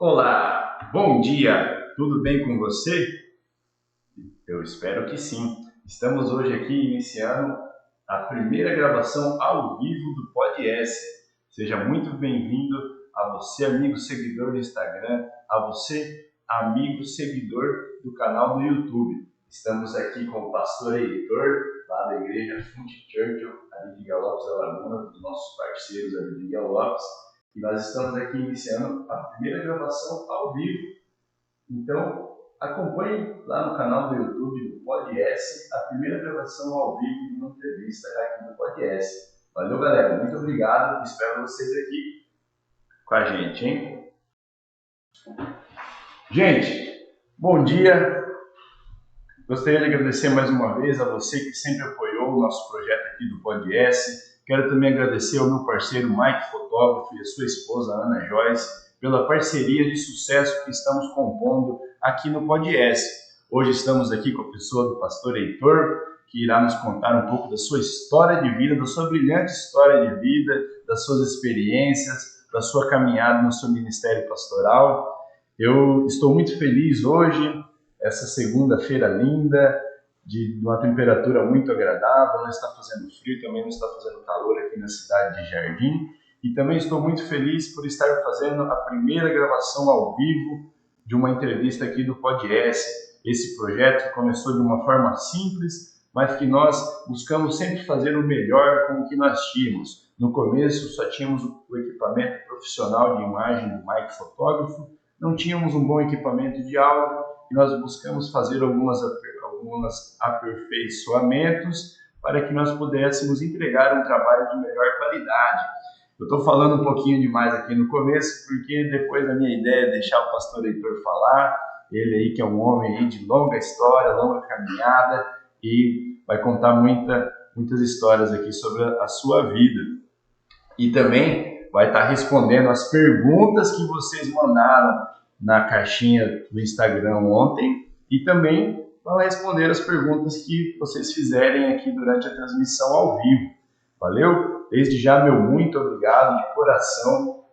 Olá, bom dia, tudo bem com você? Eu espero que sim. Estamos hoje aqui iniciando a primeira gravação ao vivo do podcast. Seja muito bem-vindo a você, amigo seguidor do Instagram, a você, amigo seguidor do canal do YouTube. Estamos aqui com o pastor Heitor, lá da igreja Fonte Church, ali de Galopes, Alagoas, dos nossos parceiros ali de Galopes. E nós estamos aqui iniciando a primeira gravação ao vivo. Então, acompanhe lá no canal do YouTube do Podcast a primeira gravação ao vivo de uma entrevista aqui no Podcast. Valeu, galera. Muito obrigado. Espero vocês aqui com a gente, hein? Gente, bom dia. Gostaria de agradecer mais uma vez a você que sempre apoiou o nosso projeto aqui do Podcast. Quero também agradecer ao meu parceiro Mike Fotógrafo e a sua esposa Ana Joyce pela parceria de sucesso que estamos compondo aqui no Podcast. Hoje estamos aqui com a pessoa do pastor Heitor, que irá nos contar um pouco da sua história de vida, da sua brilhante história de vida, das suas experiências, da sua caminhada no seu ministério pastoral. Eu estou muito feliz hoje, essa segunda-feira linda, de uma temperatura muito agradável, não está fazendo frio, também não está fazendo calor aqui na cidade de Jardim. E também estou muito feliz por estar fazendo a primeira gravação ao vivo de uma entrevista aqui do Podcast. Esse projeto que começou de uma forma simples, mas que nós buscamos sempre fazer o melhor com o que nós tínhamos. No começo só tínhamos o equipamento profissional de imagem do Mike Fotógrafo, não tínhamos um bom equipamento de áudio e nós buscamos fazer alguns aperfeiçoamentos para que nós pudéssemos entregar um trabalho de melhor qualidade. Eu estou falando um pouquinho demais aqui no começo, porque depois a minha ideia é deixar o pastor Heitor falar, ele aí que é um homem aí de longa história, longa caminhada, e vai contar muitas histórias aqui sobre a sua vida. E também vai estar respondendo as perguntas que vocês mandaram na caixinha do Instagram ontem, e também vai responder as perguntas que vocês fizerem aqui durante a transmissão ao vivo. Valeu? Desde já, meu muito obrigado de coração.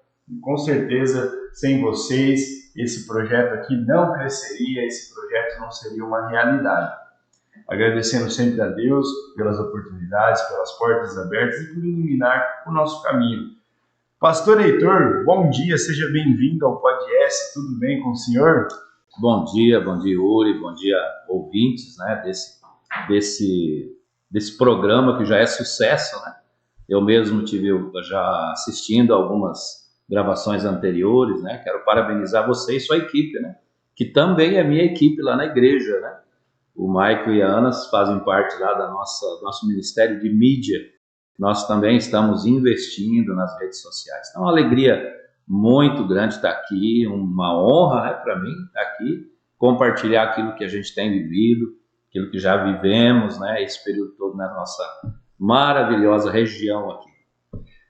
Com certeza, sem vocês, esse projeto aqui não cresceria, esse projeto não seria uma realidade. Agradecendo sempre a Deus pelas oportunidades, pelas portas abertas e por iluminar o nosso caminho. Pastor Heitor, bom dia, seja bem-vindo ao Podcast. Tudo bem com o senhor? Bom dia, Uri, bom dia, ouvintes, né, desse programa que já é sucesso, né? Eu mesmo tive já assistindo algumas gravações anteriores, né? Quero parabenizar você e sua equipe, né? Que também é minha equipe lá na igreja, né? O Maico e a Ana fazem parte lá do nosso ministério de mídia. Nós também estamos investindo nas redes sociais. Então, é uma alegria muito grande estar aqui, uma honra, né, para mim estar aqui, compartilhar aquilo que a gente tem vivido, aquilo que já vivemos, né, esse período todo na nossa maravilhosa região aqui.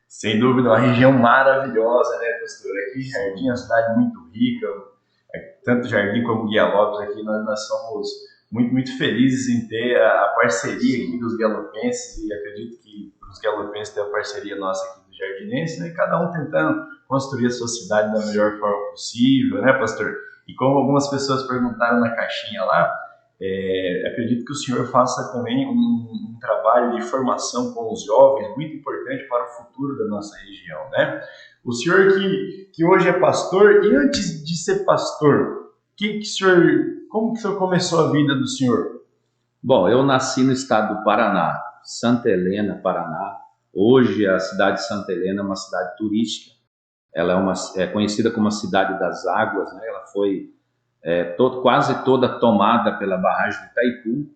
Sem dúvida, uma região maravilhosa, né, pastor? Aqui Jardim é uma cidade muito rica, tanto Jardim como Guia Lopes aqui, nós somos muito felizes em ter a parceria aqui dos galopenses, e acredito que os galopenses têm a parceria nossa aqui do Jardinense, né, cada um tentando construir a sua cidade da melhor forma possível, né, pastor? E como algumas pessoas perguntaram na caixinha lá, acredito que o senhor faça também um trabalho de formação com os jovens, muito importante para o futuro da nossa região, né? O senhor que hoje é pastor, e antes de ser pastor, como que o senhor começou a vida do senhor? Bom, eu nasci no estado do Paraná, Santa Helena, Paraná. Hoje a cidade de Santa Helena é uma cidade turística. Ela é conhecida como a cidade das águas, né? Ela foi quase toda tomada pela barragem de Itaipu.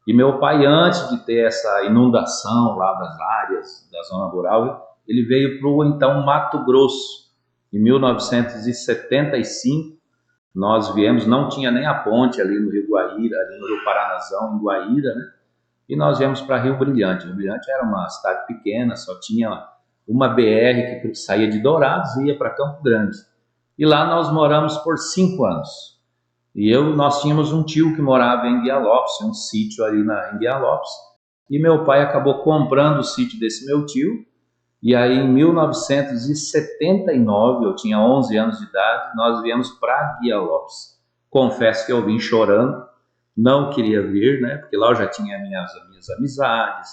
E meu pai, antes de ter essa inundação lá das áreas da zona rural, ele veio para o então Mato Grosso. Em 1975, nós viemos, não tinha nem a ponte ali no Rio Guaíra, ali no Rio Paranazão, em Guaíra, né? E nós viemos para Rio Brilhante. Rio Brilhante era uma cidade pequena, só tinha uma BR que saía de Dourados e ia para Campo Grande. E lá nós moramos por 5 anos. E nós tínhamos um tio que morava em Guia Lopes, um sítio ali em Guia Lopes. E meu pai acabou comprando o sítio desse meu tio E aí, em 1979, eu tinha 11 anos de idade, nós viemos para Guia Lopes. Confesso que eu vim chorando, não queria vir, né? Porque lá eu já tinha minhas amizades,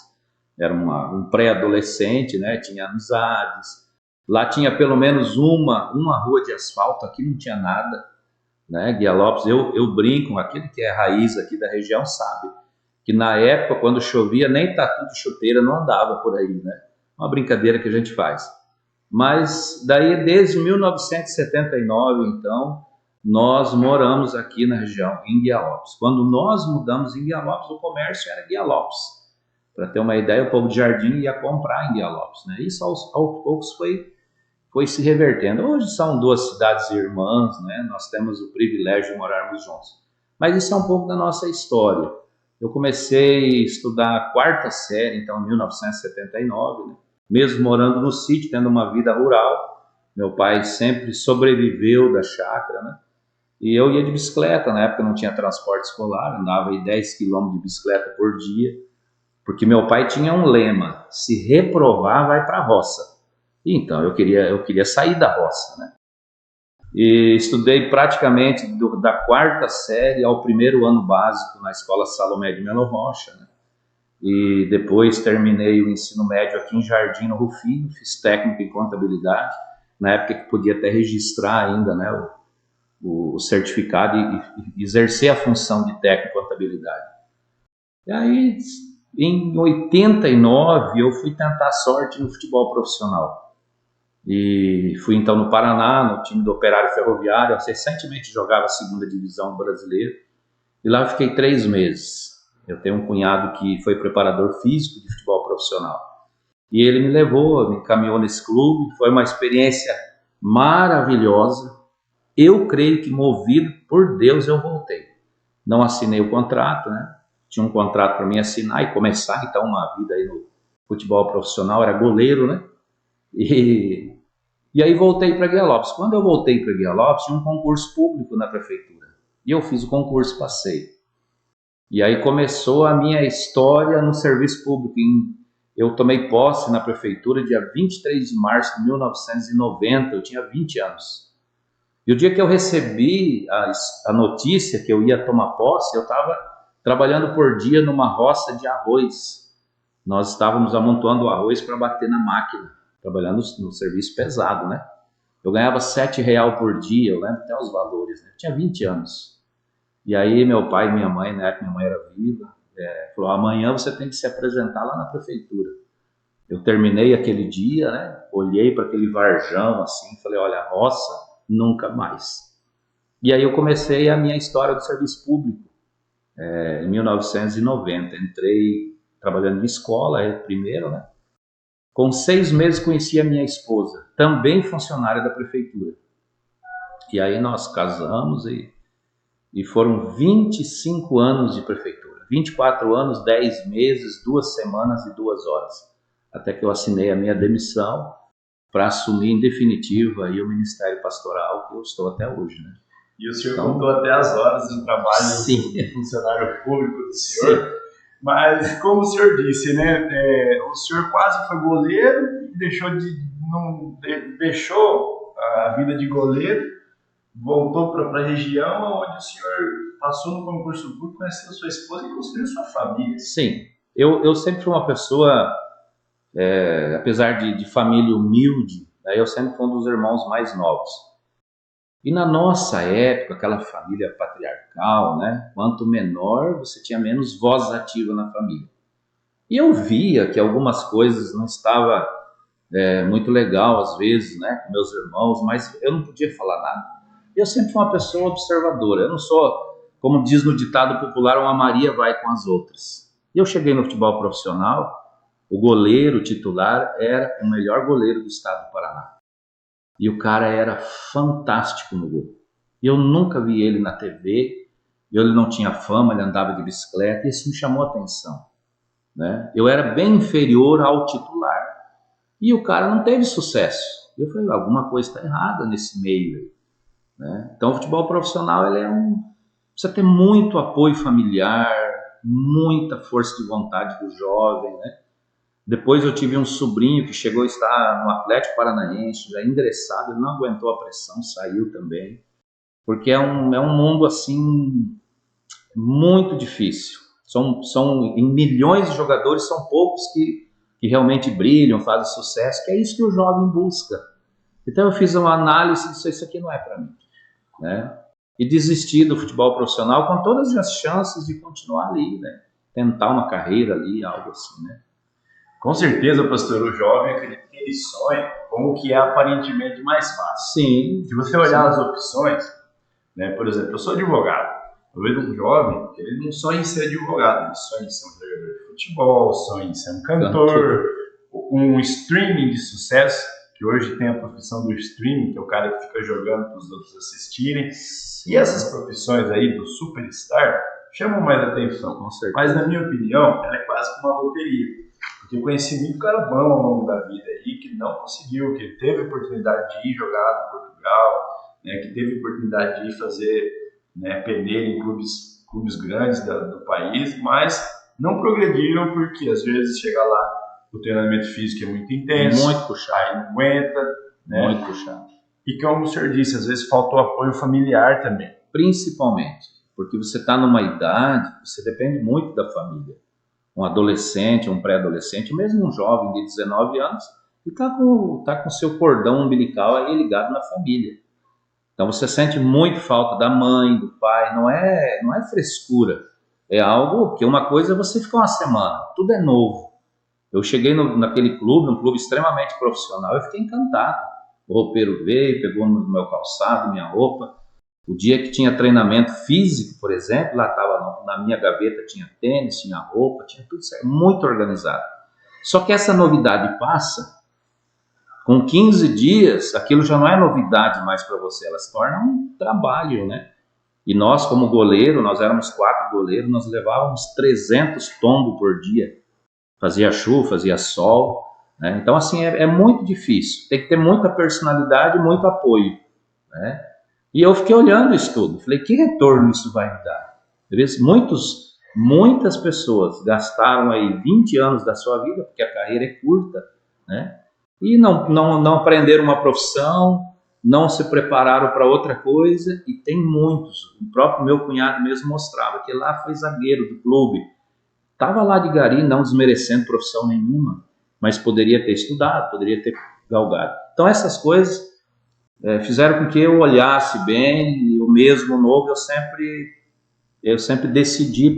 era um pré-adolescente, né? Tinha amizades. Lá tinha pelo menos uma rua de asfalto, aqui não tinha nada, né? Guia Lopes, eu brinco, aquele que é raiz aqui da região sabe, que na época, quando chovia, nem tatu de chuteira não andava por aí, né? Uma brincadeira que a gente faz. Mas daí, desde 1979, então, nós moramos aqui na região, em Guia Lopes. Quando nós mudamos em Guia Lopes, o comércio era Guia Lopes. Para ter uma ideia, o povo de Jardim ia comprar em Guia Lopes, né? Isso aos poucos foi se revertendo. Hoje são duas cidades irmãs, né? Nós temos o privilégio de morarmos juntos. Mas isso é um pouco da nossa história. Eu comecei a estudar a quarta série, então, em 1979, né? Mesmo morando no sítio, tendo uma vida rural. Meu pai sempre sobreviveu da chácara, né? E eu ia de bicicleta, na época não tinha transporte escolar, andava aí 10 quilômetros de bicicleta por dia, porque meu pai tinha um lema: se reprovar, vai para a roça. Então, eu queria sair da roça, né? E estudei praticamente da quarta série ao primeiro ano básico na escola Salomé de Melo Rocha, né? E depois terminei o ensino médio aqui em Jardim, no Rufino, fiz técnico em contabilidade, na época que podia até registrar ainda, né, o certificado e exercer a função de técnico em contabilidade. E aí, em 89, eu fui tentar a sorte no futebol profissional. E fui então no Paraná, no time do Operário Ferroviário. Eu recentemente jogava a segunda divisão brasileira. E lá eu fiquei 3 meses. Eu tenho um cunhado que foi preparador físico de futebol profissional. E ele me levou, me encaminhou nesse clube. Foi uma experiência maravilhosa. Eu creio que, movido por Deus, eu voltei. Não assinei o contrato, né? Tinha um contrato para mim assinar e começar, então, uma vida aí no futebol profissional. Era goleiro, né? E aí voltei para Guia Lopes. Quando eu voltei para Guia Lopes, tinha um concurso público na prefeitura. E eu fiz o concurso, passei. E aí começou a minha história no serviço público. Eu tomei posse na prefeitura dia 23 de março de 1990, eu tinha 20 anos. E o dia que eu recebi a notícia que eu ia tomar posse, eu estava trabalhando por dia numa roça de arroz. Nós estávamos amontoando o arroz para bater na máquina, trabalhando no serviço pesado, né? Eu ganhava R$7 por dia, eu lembro até os valores, né? Eu tinha 20 anos. E aí meu pai e minha mãe, na época minha mãe era viva, falou: amanhã você tem que se apresentar lá na prefeitura. Eu terminei aquele dia, né? Olhei para aquele varjão assim, falei: olha, roça, nunca mais. E aí eu comecei a minha história do serviço público, em 1990. Entrei trabalhando em escola, primeiro, né? Com 6 meses conheci a minha esposa, também funcionária da prefeitura. E aí nós casamos e foram 25 anos de prefeitura. 24 anos, 10 meses, 2 semanas e 2 horas. Até que eu assinei a minha demissão para assumir em definitiva aí o Ministério Pastoral, que eu estou até hoje, né? E o senhor contou até as horas de trabalho do funcionário público do senhor. Sim. Mas, como o senhor disse, né, o senhor quase foi goleiro e deixou a vida de goleiro, voltou para a região onde o senhor passou no concurso público, conheceu sua esposa e construiu sua família. Sim, eu sempre fui uma pessoa, apesar de família humilde, né, eu sempre fui um dos irmãos mais novos. E na nossa época, aquela família patriarcal, né? Quanto menor, você tinha menos voz ativa na família. E eu via que algumas coisas não estavam muito legal, às vezes, né? Com meus irmãos, mas eu não podia falar nada. Eu sempre fui uma pessoa observadora. Eu não sou, como diz no ditado popular, uma Maria vai com as outras. E eu cheguei no futebol profissional, o goleiro titular era o melhor goleiro do estado do Paraná. E o cara era fantástico no gol. Eu nunca vi ele na TV, ele não tinha fama, ele andava de bicicleta, e isso me chamou a atenção, né? Eu era bem inferior ao titular, e o cara não teve sucesso. Eu falei: alguma coisa está errada nesse meio, né? Então o futebol profissional precisa ter muito apoio familiar, muita força de vontade do jovem, né? Depois eu tive um sobrinho que chegou a estar no Atlético Paranaense, já ingressado, ele não aguentou a pressão, saiu também. Porque é um mundo assim muito difícil. São em milhões de jogadores, são poucos que realmente brilham, fazem sucesso, que é isso que o jovem busca. Então eu fiz uma análise e disse, isso aqui não é para mim, né? E desisti do futebol profissional com todas as chances de continuar ali, né? Tentar uma carreira ali, algo assim, né? Com certeza, pastor, o jovem acredita que ele sonha com o que é aparentemente mais fácil. Sim. Se você olhar as opções, né, por exemplo, eu sou advogado. Eu vejo um jovem que ele não sonha em ser advogado, ele sonha em ser um jogador de futebol, sonha em ser um cantor, um streaming de sucesso, que hoje tem a profissão do streaming, que é o cara que fica jogando para os outros assistirem. Sim. E essas profissões aí do superstar chamam mais atenção. Com certeza. Mas, na minha opinião, ela é quase como uma loteria. Porque eu conheci muito cara bom ao longo da vida aí, que não conseguiu, que teve a oportunidade de ir jogar no Portugal, né, que teve a oportunidade de ir fazer, né, peneira em clubes grandes do país, mas não progrediram porque às vezes chega lá, o treinamento físico é muito intenso, muito puxado, aí não aguenta, né? Muito puxado. E como o senhor disse, às vezes falta o apoio familiar também. Principalmente, porque você está numa idade, você depende muito da família. Um adolescente, um pré-adolescente, mesmo um jovem de 19 anos, e está com o seu cordão umbilical aí ligado na família. Então você sente muito falta da mãe, do pai, não é frescura. É algo que uma coisa é você ficar uma semana, tudo é novo. Eu cheguei naquele clube, um clube extremamente profissional, eu fiquei encantado. O roupeiro veio, pegou no meu calçado, minha roupa. O dia que tinha treinamento físico, por exemplo, lá estava na minha gaveta, tinha tênis, tinha roupa, tinha tudo certo, muito organizado. Só que essa novidade passa, com 15 dias, aquilo já não é novidade mais para você, ela se torna um trabalho, né? E nós, como goleiro, nós éramos 4 goleiros, nós levávamos 300 tombos por dia. Fazia chuva, fazia sol, né? Então, assim, é muito difícil. Tem que ter muita personalidade e muito apoio, né? E eu fiquei olhando isso tudo. Falei, que retorno isso vai me dar? Muitas pessoas gastaram aí 20 anos da sua vida, porque a carreira é curta, né? E não aprenderam uma profissão, não se prepararam para outra coisa, e tem muitos. O próprio meu cunhado mesmo mostrava que lá foi zagueiro do clube. Estava lá de gari, não desmerecendo profissão nenhuma, mas poderia ter estudado, poderia ter galgado. Então essas coisas fizeram com que eu olhasse bem, e o mesmo novo eu sempre decidi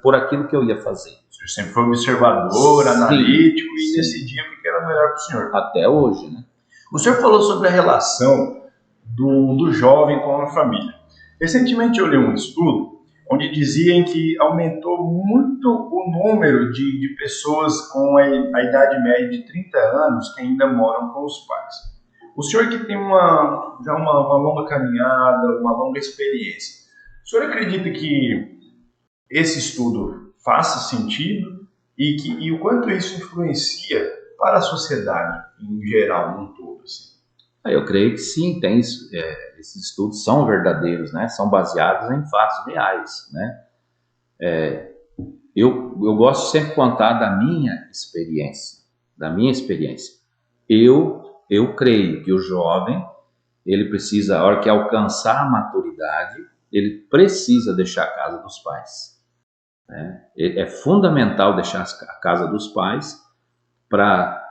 por aquilo que eu ia fazer. O senhor sempre foi observador, analítico e decidia o que era melhor para o senhor. Até hoje, né? O senhor falou sobre a relação do jovem com a família. Recentemente eu li um estudo onde diziam que aumentou muito o número de pessoas com a idade média de 30 anos que ainda moram com os pais. O senhor que tem já uma longa caminhada, uma longa experiência, o senhor acredita que esse estudo faça sentido e o quanto isso influencia para a sociedade em geral, num todo? Assim? Eu creio que sim, tem isso. Esses estudos são verdadeiros, né? São baseados em fatos reais, né? Eu gosto sempre de contar da minha experiência. Eu creio que o jovem, ele precisa, a hora que alcançar a maturidade, ele precisa deixar a casa dos pais, né? É fundamental deixar a casa dos pais,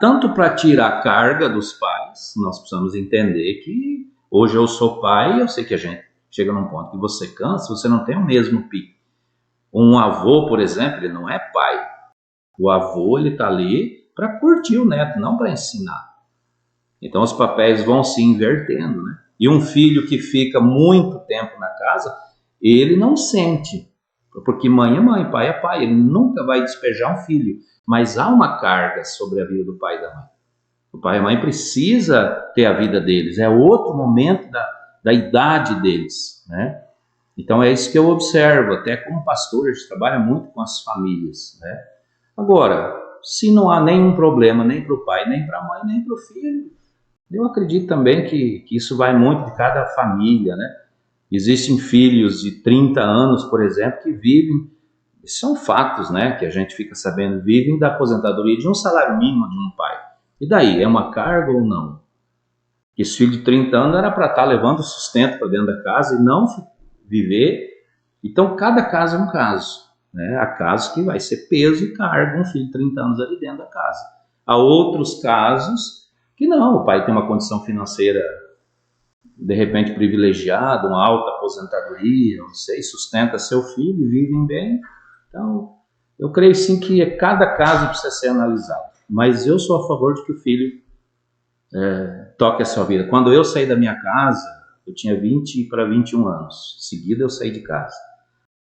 tanto para tirar a carga dos pais. Nós precisamos entender que hoje eu sou pai e eu sei que a gente chega num ponto que você cansa, você não tem o mesmo pique. Um avô, por exemplo, ele não é pai. O avô, ele está ali para curtir o neto, não para ensinar. Então os papéis vão se invertendo, né? E um filho que fica muito tempo na casa, ele não sente, porque mãe é mãe, pai é pai, ele nunca vai despejar um filho, mas há uma carga sobre a vida do pai e da mãe. O pai e a mãe precisa ter a vida deles, é outro momento da idade deles, né? Então é isso que eu observo, até como pastor, a gente trabalha muito com as famílias, né? Agora, se não há nenhum problema nem para o pai, nem para a mãe, nem para o filho, eu acredito também que isso vai muito de cada família, né? Existem filhos de 30 anos, por exemplo, que vivem Esses são fatos, né, que a gente fica sabendo, vivem da aposentadoria de um salário mínimo de um pai. E daí, é uma carga ou não? Que esse filho de 30 anos era para estar levando sustento para dentro da casa e não viver. Então, cada caso é um caso, né? Há casos que vai ser peso e carga um filho de 30 anos ali dentro da casa. Há outros casos que não, o pai tem uma condição financeira de repente privilegiada, uma alta aposentadoria, não sei, sustenta seu filho, vivem bem. Então, eu creio sim que cada caso precisa ser analisado. Mas eu sou a favor de que o filho toque a sua vida. Quando eu saí da minha casa, eu tinha 20 para 21 anos. Em seguida, eu saí de casa.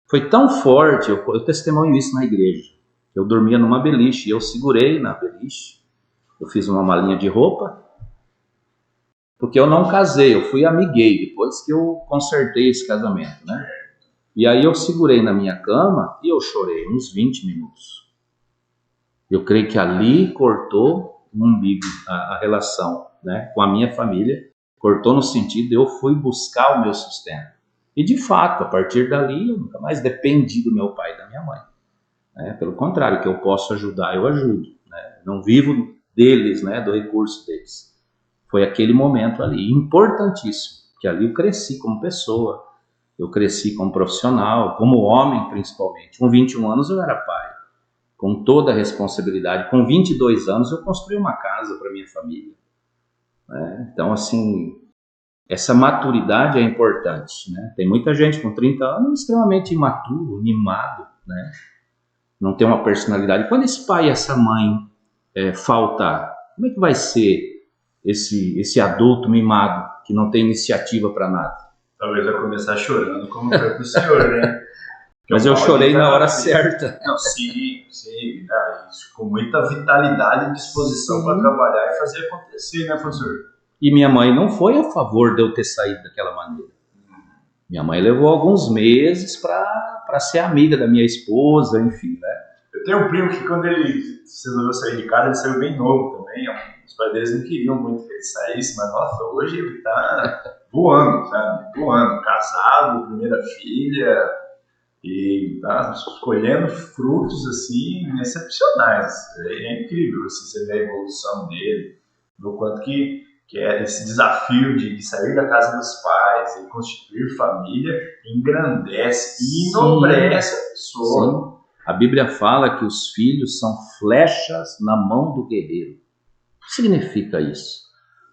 Foi tão forte, eu testemunho isso na igreja. Eu dormia numa beliche, eu segurei na beliche, eu fiz uma malinha de roupa, porque eu não casei, eu fui amiguei, depois que eu consertei esse casamento, né? E aí eu segurei na minha cama e eu chorei uns 20 minutos. Eu creio que ali cortou o umbigo, a relação, né, com a minha família, cortou no sentido de eu fui buscar o meu sustento. E de fato, a partir dali, eu nunca mais dependi do meu pai e da minha mãe. Pelo contrário, que eu posso ajudar, eu ajudo. Né? Não vivo deles, né, do recurso deles. Foi aquele momento ali, importantíssimo, que ali eu cresci como pessoa, eu cresci como profissional, como homem principalmente. Com 21 anos eu era pai, com toda a responsabilidade. Com 22 anos eu construí uma casa para minha família. Né? Então, assim, essa maturidade é importante. Né? Tem muita gente com 30 anos extremamente imaturo, mimado, né? Não tem uma personalidade. Quando esse pai e essa mãe faltar, como é que vai ser esse adulto mimado que não tem iniciativa para nada? Talvez vai começar chorando, como foi pro senhor, né? Mas eu chorei na hora certa. Não, sim, isso, com muita vitalidade e disposição para trabalhar e fazer acontecer, né, professor? E minha mãe não foi a favor de eu ter saído daquela maneira. Minha mãe levou alguns meses para ser amiga da minha esposa, enfim, né? Eu tenho um primo que quando ele resolveu sair de casa, ele saiu bem novo também. Os pais deles não queriam muito que ele saísse, mas nossa, hoje ele tá voando, sabe? Voando, casado, primeira filha, e tá escolhendo frutos assim excepcionais. É incrível assim, você ver a evolução dele, do quanto que é esse desafio de sair da casa dos pais e constituir família, engrandece e enobrece a pessoa. Sim. A Bíblia fala que os filhos são flechas na mão do guerreiro. O que significa isso?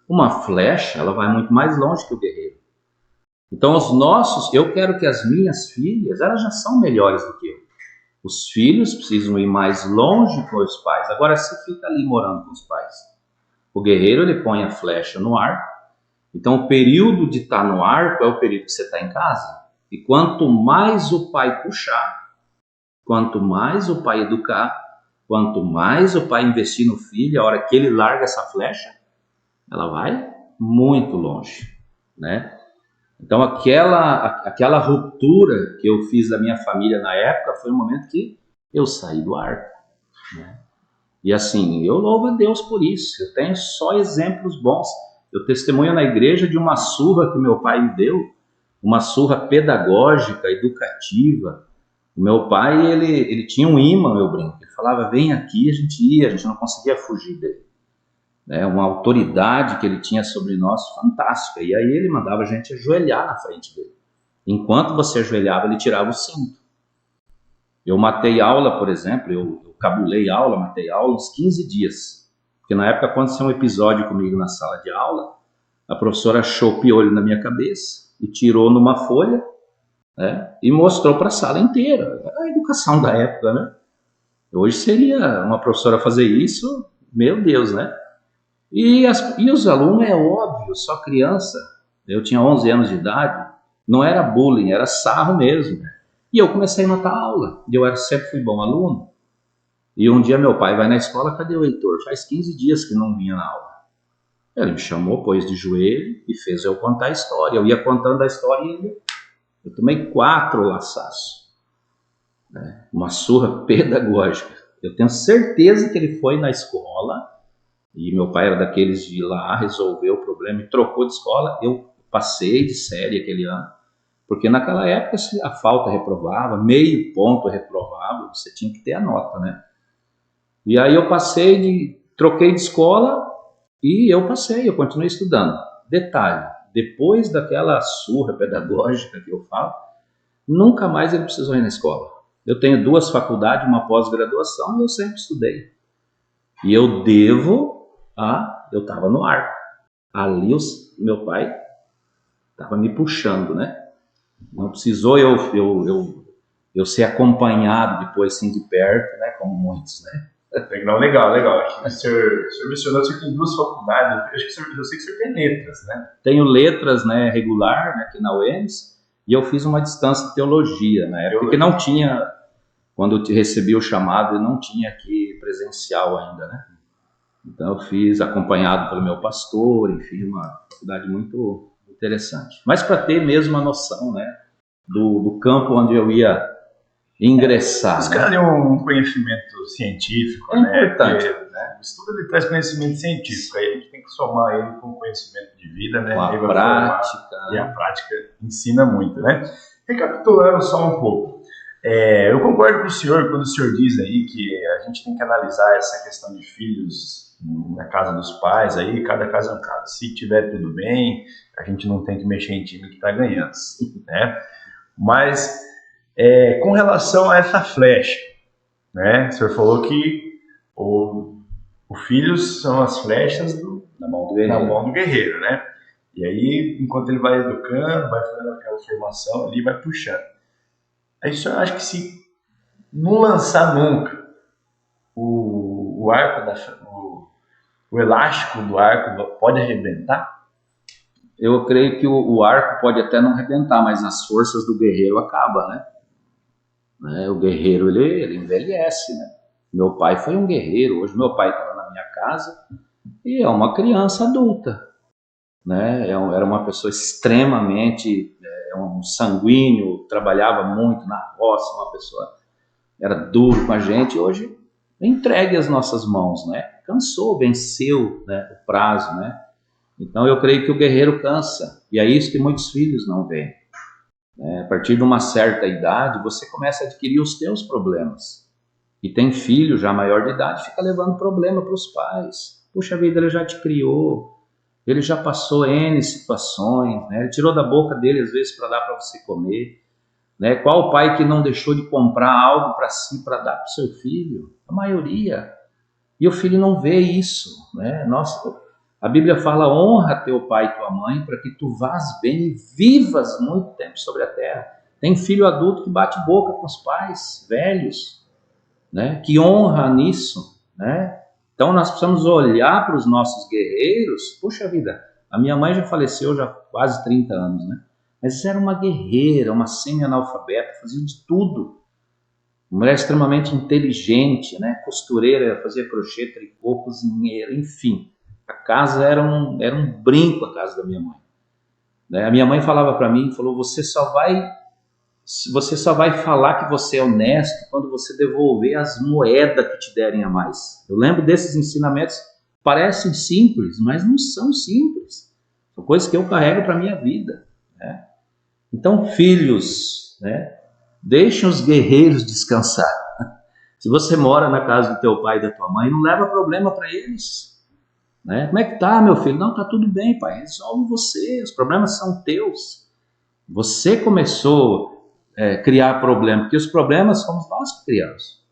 Uma flecha, ela vai muito mais longe que o guerreiro. Então eu quero que as minhas filhas, elas já são melhores do que eu. Os filhos precisam ir mais longe com os pais. Agora, se fica ali morando com os pais, o guerreiro, ele põe a flecha no arco. Então, o período de estar no arco é o período que você está em casa. E quanto mais o pai puxar, quanto mais o pai educar, quanto mais o pai investir no filho, a hora que ele larga essa flecha, ela vai muito longe, né? Então, aquela ruptura que eu fiz da minha família na época foi o momento que eu saí do arco, né? E assim, eu louvo a Deus por isso. Eu tenho só exemplos bons. Eu testemunho na igreja de uma surra que meu pai me deu, uma surra pedagógica, educativa. O meu pai, ele tinha um imã, meu brinco. Ele falava, vem aqui, a gente ia, a gente não conseguia fugir dele. Uma autoridade que ele tinha sobre nós, fantástica. E aí ele mandava a gente ajoelhar na frente dele. Enquanto você ajoelhava, ele tirava o cinto. Eu matei aula, por exemplo, eu cabulei aula, matei aula uns 15 dias. Porque na época aconteceu um episódio comigo na sala de aula, a professora achou piolho na minha cabeça e tirou numa folha, né, e mostrou para a sala inteira. Era a educação da época, né? Hoje seria uma professora fazer isso, meu Deus, né? E os alunos, é óbvio, só criança. Eu tinha 11 anos de idade, não era bullying, era sarro mesmo. E eu comecei a notar aula, e eu sempre fui bom aluno. E um dia meu pai vai na escola, cadê o Heitor? Faz 15 dias que não vinha na aula. Ele me chamou, pôs de joelho e fez eu contar a história. Eu ia contando a história e eu tomei 4 laçaços. Uma surra pedagógica. Eu tenho certeza que ele foi na escola, e meu pai era daqueles de ir lá, resolver o problema e trocou de escola. Eu passei de série aquele ano. Porque naquela época a falta reprovava, meio ponto reprovava, você tinha que ter a nota, né? E aí eu troquei de escola e eu continuei estudando. Detalhe, depois daquela surra pedagógica que eu falo, nunca mais ele precisou ir na escola. Eu tenho 2 faculdades, uma pós-graduação, e eu sempre estudei. E eu eu estava no arco. Ali meu pai estava me puxando, né? Não precisou eu ser acompanhado depois assim de perto, né? Como muitos, né? Legal. O senhor mencionou que o senhor tem 2 faculdades. Eu sei que o senhor tem letras, né? Tenho letras, né, regular, né, aqui na UEMS, e eu fiz uma distância de teologia na época, porque não tinha, quando eu recebi o chamado, eu não tinha aqui presencial ainda, né? Então eu fiz acompanhado pelo meu pastor, enfim, uma faculdade muito interessante. Mas para ter mesmo a noção, né, do campo onde eu ia ingressar. Os caras têm um conhecimento científico, né? Importante. O estudo ele traz conhecimento científico, aí a gente tem que somar ele com conhecimento de vida, né? Com a prática. E a prática ensina muito, né? Recapitulando só um pouco. Eu concordo com o senhor quando o senhor diz aí que a gente tem que analisar essa questão de filhos na casa dos pais, aí cada caso é um caso. Se tiver tudo bem, a gente não tem que mexer em time que está ganhando, né? Mas com relação a essa flecha, né? O senhor falou que os filhos são as flechas na mão do guerreiro, né? E aí, enquanto ele vai educando, vai fazendo aquela formação ali, vai puxando. Aí o senhor acha que se não lançar nunca o arco o elástico do arco pode arrebentar? Eu creio que o arco pode até não arrebentar, mas as forças do guerreiro acabam, né? O guerreiro, ele envelhece, né? Meu pai foi um guerreiro, hoje meu pai está lá na minha casa e é uma criança adulta, né? Era uma pessoa extremamente um sanguíneo, trabalhava muito na roça, uma pessoa era duro com a gente, hoje entregue as nossas mãos, né? Cansou, venceu, né, o prazo, né? Então eu creio que o guerreiro cansa, e é isso que muitos filhos não veem. A partir de uma certa idade, você começa a adquirir os teus problemas. E tem filho já maior de idade, fica levando problema para os pais. Puxa vida, ele já te criou, ele já passou N situações, né? Ele tirou da boca dele às vezes para dar para você comer. Né? Qual pai que não deixou de comprar algo para si, para dar para o seu filho? A maioria. E o filho não vê isso, né? Nossa, a Bíblia fala: honra teu pai e tua mãe para que tu vás bem e vivas muito tempo sobre a terra. Tem filho adulto que bate boca com os pais velhos, né? Que honra nisso, né? Então nós precisamos olhar para os nossos guerreiros. Puxa vida, a minha mãe já faleceu já há quase 30 anos, né? Mas era uma guerreira, uma semi-analfabeta, fazia de tudo. Uma mulher extremamente inteligente, né? Costureira, fazia crochê, tricô, cozinheira, enfim. A casa era um brinco, a casa da minha mãe. Né? A minha mãe falava para mim, falou: você só vai falar que você é honesto quando você devolver as moedas que te derem a mais. Eu lembro desses ensinamentos, parecem simples, mas não são simples. São coisas que eu carrego para a minha vida, né? Então, filhos, né? Deixem os guerreiros descansar. Se você mora na casa do teu pai e da tua mãe, não leva problema para eles. Né? Como é que tá, meu filho? Não, tá tudo bem, pai. Resolve você. Os problemas são teus. Você começou a criar problema, porque os problemas somos nós que criamos.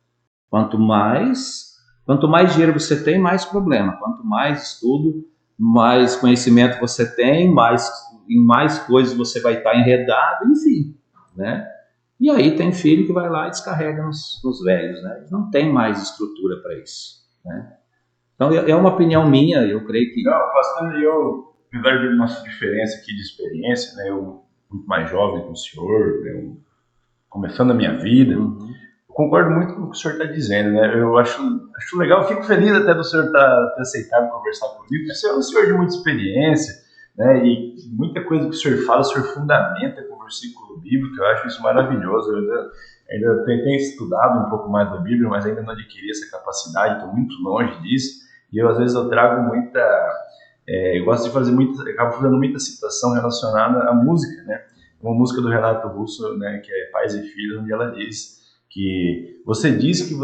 Quanto mais dinheiro você tem, mais problema. Quanto mais estudo, mais conhecimento você tem, em mais coisas você vai estar enredado, enfim, né? E aí tem filho que vai lá e descarrega nos velhos, né? Eles não tem mais estrutura para isso, né? Então é uma opinião minha, eu creio que... Não, pastor, apesar de nossa diferença aqui de experiência, né? Eu muito mais jovem que o senhor, eu começando a minha vida, eu concordo muito com o que o senhor está dizendo, né? Eu acho legal, fico feliz até do senhor ter aceitado conversar comigo, porque você é um senhor de muita experiência, né? E muita coisa que o senhor fala, o senhor fundamenta com o versículo bíblico. Eu acho isso maravilhoso. Eu ainda tenho estudado um pouco mais da Bíblia, mas ainda não adquiri essa capacidade, estou muito longe disso. E eu, às vezes, eu trago eu gosto de fazer acabo fazendo muita citação relacionada à música, né? uma música do Renato Russo, né, que é Pais e Filhos, onde ela diz que você diz que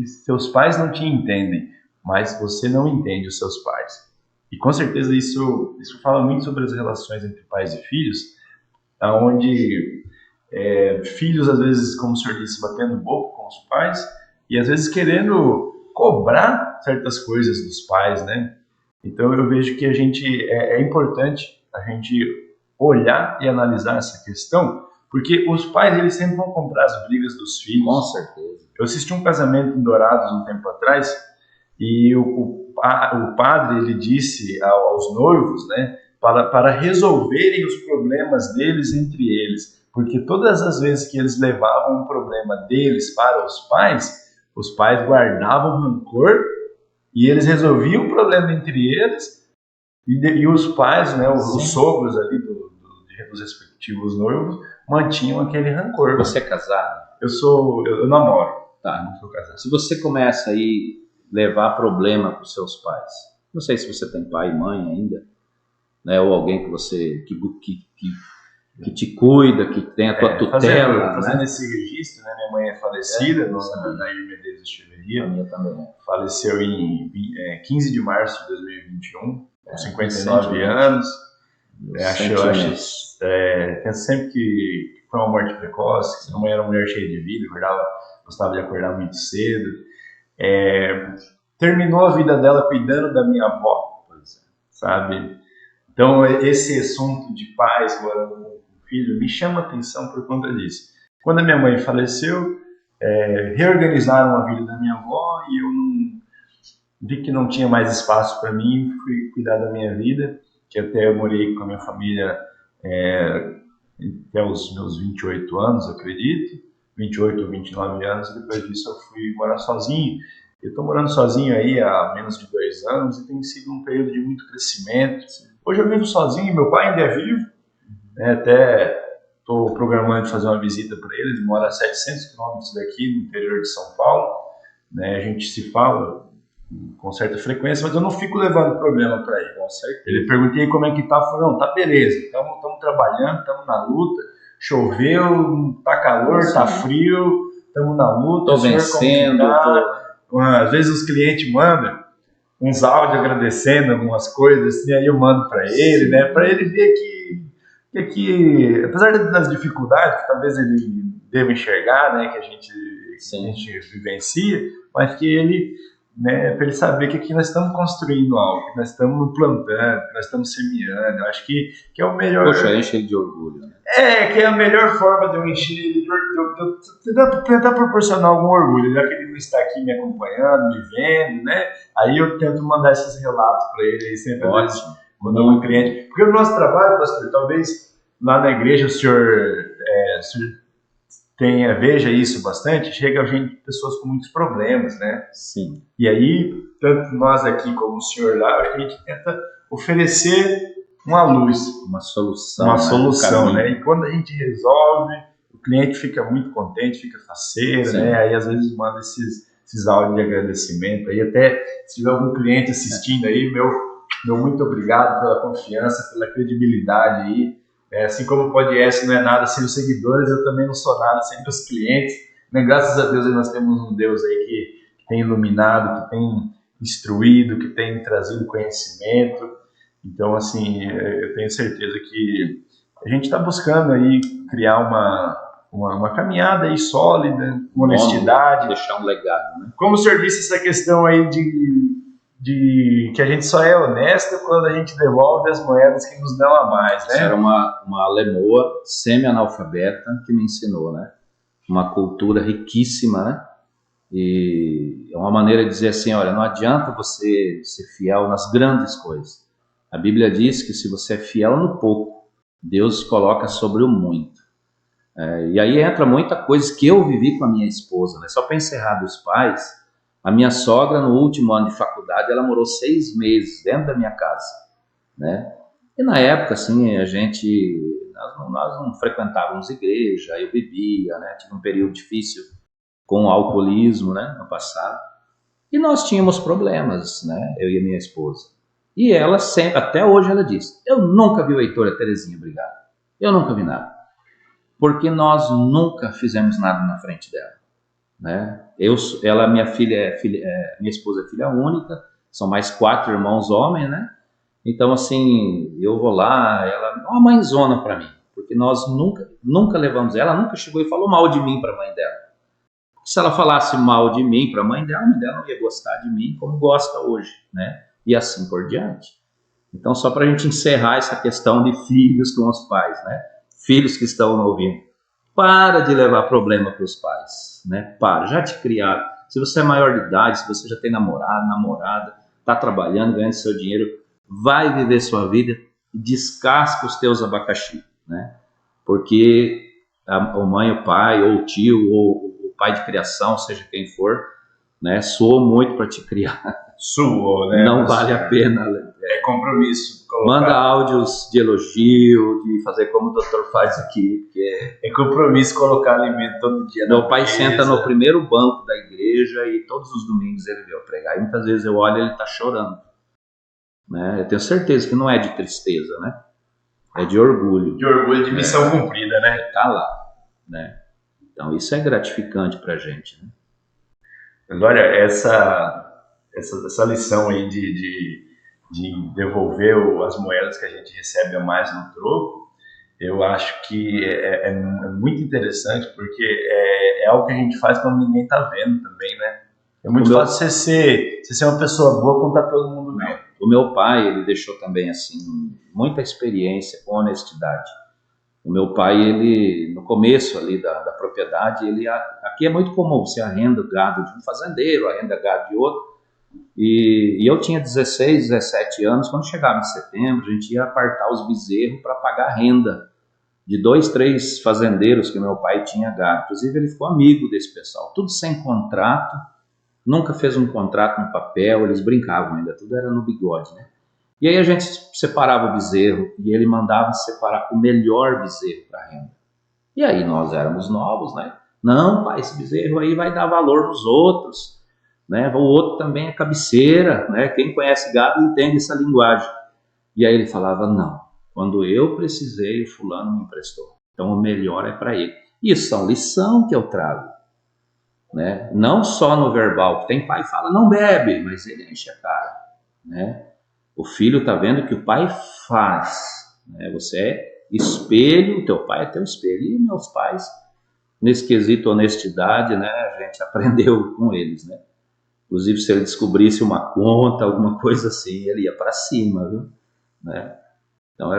seus pais não te entendem, mas você não entende os seus pais. E com certeza isso fala muito sobre as relações entre pais e filhos, onde filhos, às vezes, como o senhor disse, batendo boca com os pais, e às vezes querendo cobrar certas coisas dos pais, né? Então eu vejo que é importante a gente olhar e analisar essa questão, porque os pais, eles sempre vão comprar as brigas dos filhos. Com certeza. Eu assisti um casamento em Dourados um tempo atrás, e o padre, ele disse aos noivos, né, para resolverem os problemas deles entre eles, porque todas as vezes que eles levavam um problema deles para os pais guardavam rancor e eles resolviam o problema entre eles, e os pais, né, os sogros ali dos respectivos noivos, mantinham aquele rancor. Você é casado? Eu namoro. Tá. Não sou casado. Se você começa aí levar problema para os seus pais, não sei se você tem pai e mãe ainda, né, ou alguém que você que te cuida, que tem a tua tutela, fazendo né? esse registro, né? Minha mãe é falecida, Nair Medeiros Echeverria. A minha também é. Faleceu em 15 de março de 2021, com 59 anos. Penso sempre que foi uma morte precoce, que minha mãe era uma mulher cheia de vida, gostava de acordar muito cedo. Terminou a vida dela cuidando da minha avó, sabe? Então, esse assunto de pais morando com o filho me chama a atenção por conta disso. Quando a minha mãe faleceu, reorganizaram a vida da minha avó e eu vi que não tinha mais espaço para mim, fui cuidar da minha vida, que até eu morei com a minha família até os meus 28 anos, acredito, 28 ou 29 anos, e depois disso eu fui morar sozinho. Eu estou morando sozinho aí há menos de 2 anos e tem sido um período de muito crescimento. Hoje eu vivo sozinho, meu pai ainda é vivo, né? Até estou programando de fazer uma visita para ele mora a 700 quilômetros daqui, no interior de São Paulo, né? A gente se fala com certa frequência, mas eu não fico levando problema para ele. Ele perguntei como é que tá, falei, não, tá beleza, estamos trabalhando, estamos na luta, choveu, tá calor, tá frio, estamos na luta, tô vencendo, às vezes os clientes mandam uns áudios agradecendo algumas coisas, assim, aí eu mando para ele, né, para ele ver que apesar das dificuldades que talvez ele deva enxergar, né, que a gente vivencia, mas que ele, né, para ele saber que aqui nós estamos construindo algo, que nós estamos plantando, que nós estamos semeando. Eu acho que é o melhor. Poxa, enche ele de orgulho, né? Que é a melhor forma de eu encher ele de orgulho, tentar proporcionar algum orgulho, já que ele não está aqui me acompanhando, me vendo, né? Aí eu tento mandar esses relatos para ele aí sempre. Ótimo. Quando um cliente. Porque o nosso trabalho, pastor, talvez lá na igreja o senhor veja isso bastante, chega a gente, pessoas com muitos problemas, né? Sim. E aí, tanto nós aqui como o senhor lá, acho que a gente tenta oferecer uma luz. Uma solução. Uma solução, né? E quando a gente resolve, o cliente fica muito contente, fica faceiro, né? Aí às vezes manda esses áudios de agradecimento. Aí até, se tiver algum cliente assistindo aí, meu muito obrigado pela confiança, pela credibilidade aí. Assim como o podcast não é nada sem os seguidores, eu também não sou nada sem meus clientes, né? Graças a Deus nós temos um Deus aí que tem iluminado, que tem instruído, que tem trazido conhecimento. Então, assim, eu tenho certeza que a gente está buscando aí criar uma caminhada aí sólida, com honestidade. Deixar um legado, né? Como o senhor disse, essa questão aí de que a gente só é honesto quando a gente devolve as moedas que nos dão a mais, né? Isso era uma alemoa semi-analfabeta que me ensinou, né? Uma cultura riquíssima, né? E é uma maneira de dizer assim, olha, não adianta você ser fiel nas grandes coisas. A Bíblia diz que se você é fiel no pouco, Deus coloca sobre o muito. E aí entra muita coisa que eu vivi com a minha esposa, né? Só para encerrar dos pais, a minha sogra, no último ano de faculdade, ela morou 6 meses dentro da minha casa, né? E na época, assim, nós não frequentávamos igreja, eu bebia, né? Tive um período difícil com o alcoolismo, né? No passado. E nós tínhamos problemas, né? Eu e a minha esposa. E ela sempre, até hoje ela diz, eu nunca vi o Heitor e a Terezinha brigar. Eu nunca vi nada. porque nós nunca fizemos nada na frente dela, né? Minha minha esposa é filha única, são mais 4 irmãos homens, né? Então, assim, eu vou lá, ela é uma mãezona para mim, porque nós nunca levamos ela, nunca chegou e falou mal de mim para a mãe dela. Se ela falasse mal de mim para a mãe dela não ia gostar de mim como gosta hoje, né? E assim por diante. Então, só para a gente encerrar essa questão de filhos com os pais, né? Filhos que estão ouvindo, para de levar problema para os pais, né? Já te criaram. Se você é maior de idade, se você já tem namorado, namorada, está trabalhando, ganhando seu dinheiro, vai viver sua vida e descasca os teus abacaxi, né? Porque a mãe, o pai, ou o tio, ou o pai de criação, seja quem for, né? Soou muito para te criar. Suou, né? Não vale a pena. É compromisso. Manda áudios de elogio, de fazer como o doutor faz aqui, porque é compromisso colocar alimento todo dia. Meu pai senta no primeiro banco da igreja e todos os domingos ele veio pregar. E muitas vezes eu olho e ele está chorando, né? Eu tenho certeza que não é de tristeza, né? É de orgulho. De orgulho, de missão cumprida, né? Tá lá, né? Então isso é gratificante pra gente, né? Glória, essa lição aí de devolver as moedas que a gente recebe a mais no troco, eu acho que é muito interessante, porque é algo que a gente faz quando ninguém está vendo também, né? É muito fácil você ser uma pessoa boa quando tá todo mundo vendo. O meu pai, ele deixou também, assim, muita experiência com honestidade. O meu pai, ele, no começo ali da propriedade, aqui é muito comum, você arrenda gado de um fazendeiro, arrenda gado de outro, e eu tinha 16, 17 anos, quando chegava em setembro, a gente ia apartar os bezerros para pagar a renda de 2, 3 fazendeiros que meu pai tinha gado. Inclusive, ele ficou amigo desse pessoal, tudo sem contrato, nunca fez um contrato no papel, eles brincavam ainda, tudo era no bigode, né? E aí a gente separava o bezerro e ele mandava separar o melhor bezerro para renda. E aí nós éramos novos, né? Não, pai, esse bezerro aí vai dar valor nos outros, né? O outro também é cabeceira, né? Quem conhece gado entende essa linguagem. E aí ele falava, não, quando eu precisei, o fulano me emprestou. Então o melhor é para ele. Isso é uma lição que eu trago, né? Não só no verbal, tem pai que fala, não bebe, mas ele enche a cara, né? O filho está vendo o que o pai faz, né? Você é espelho, o teu pai é teu espelho. E meus pais, nesse quesito honestidade, né, a gente aprendeu com eles, né? Inclusive, se ele descobrisse uma conta, alguma coisa assim, ele ia para cima, viu? Né? Então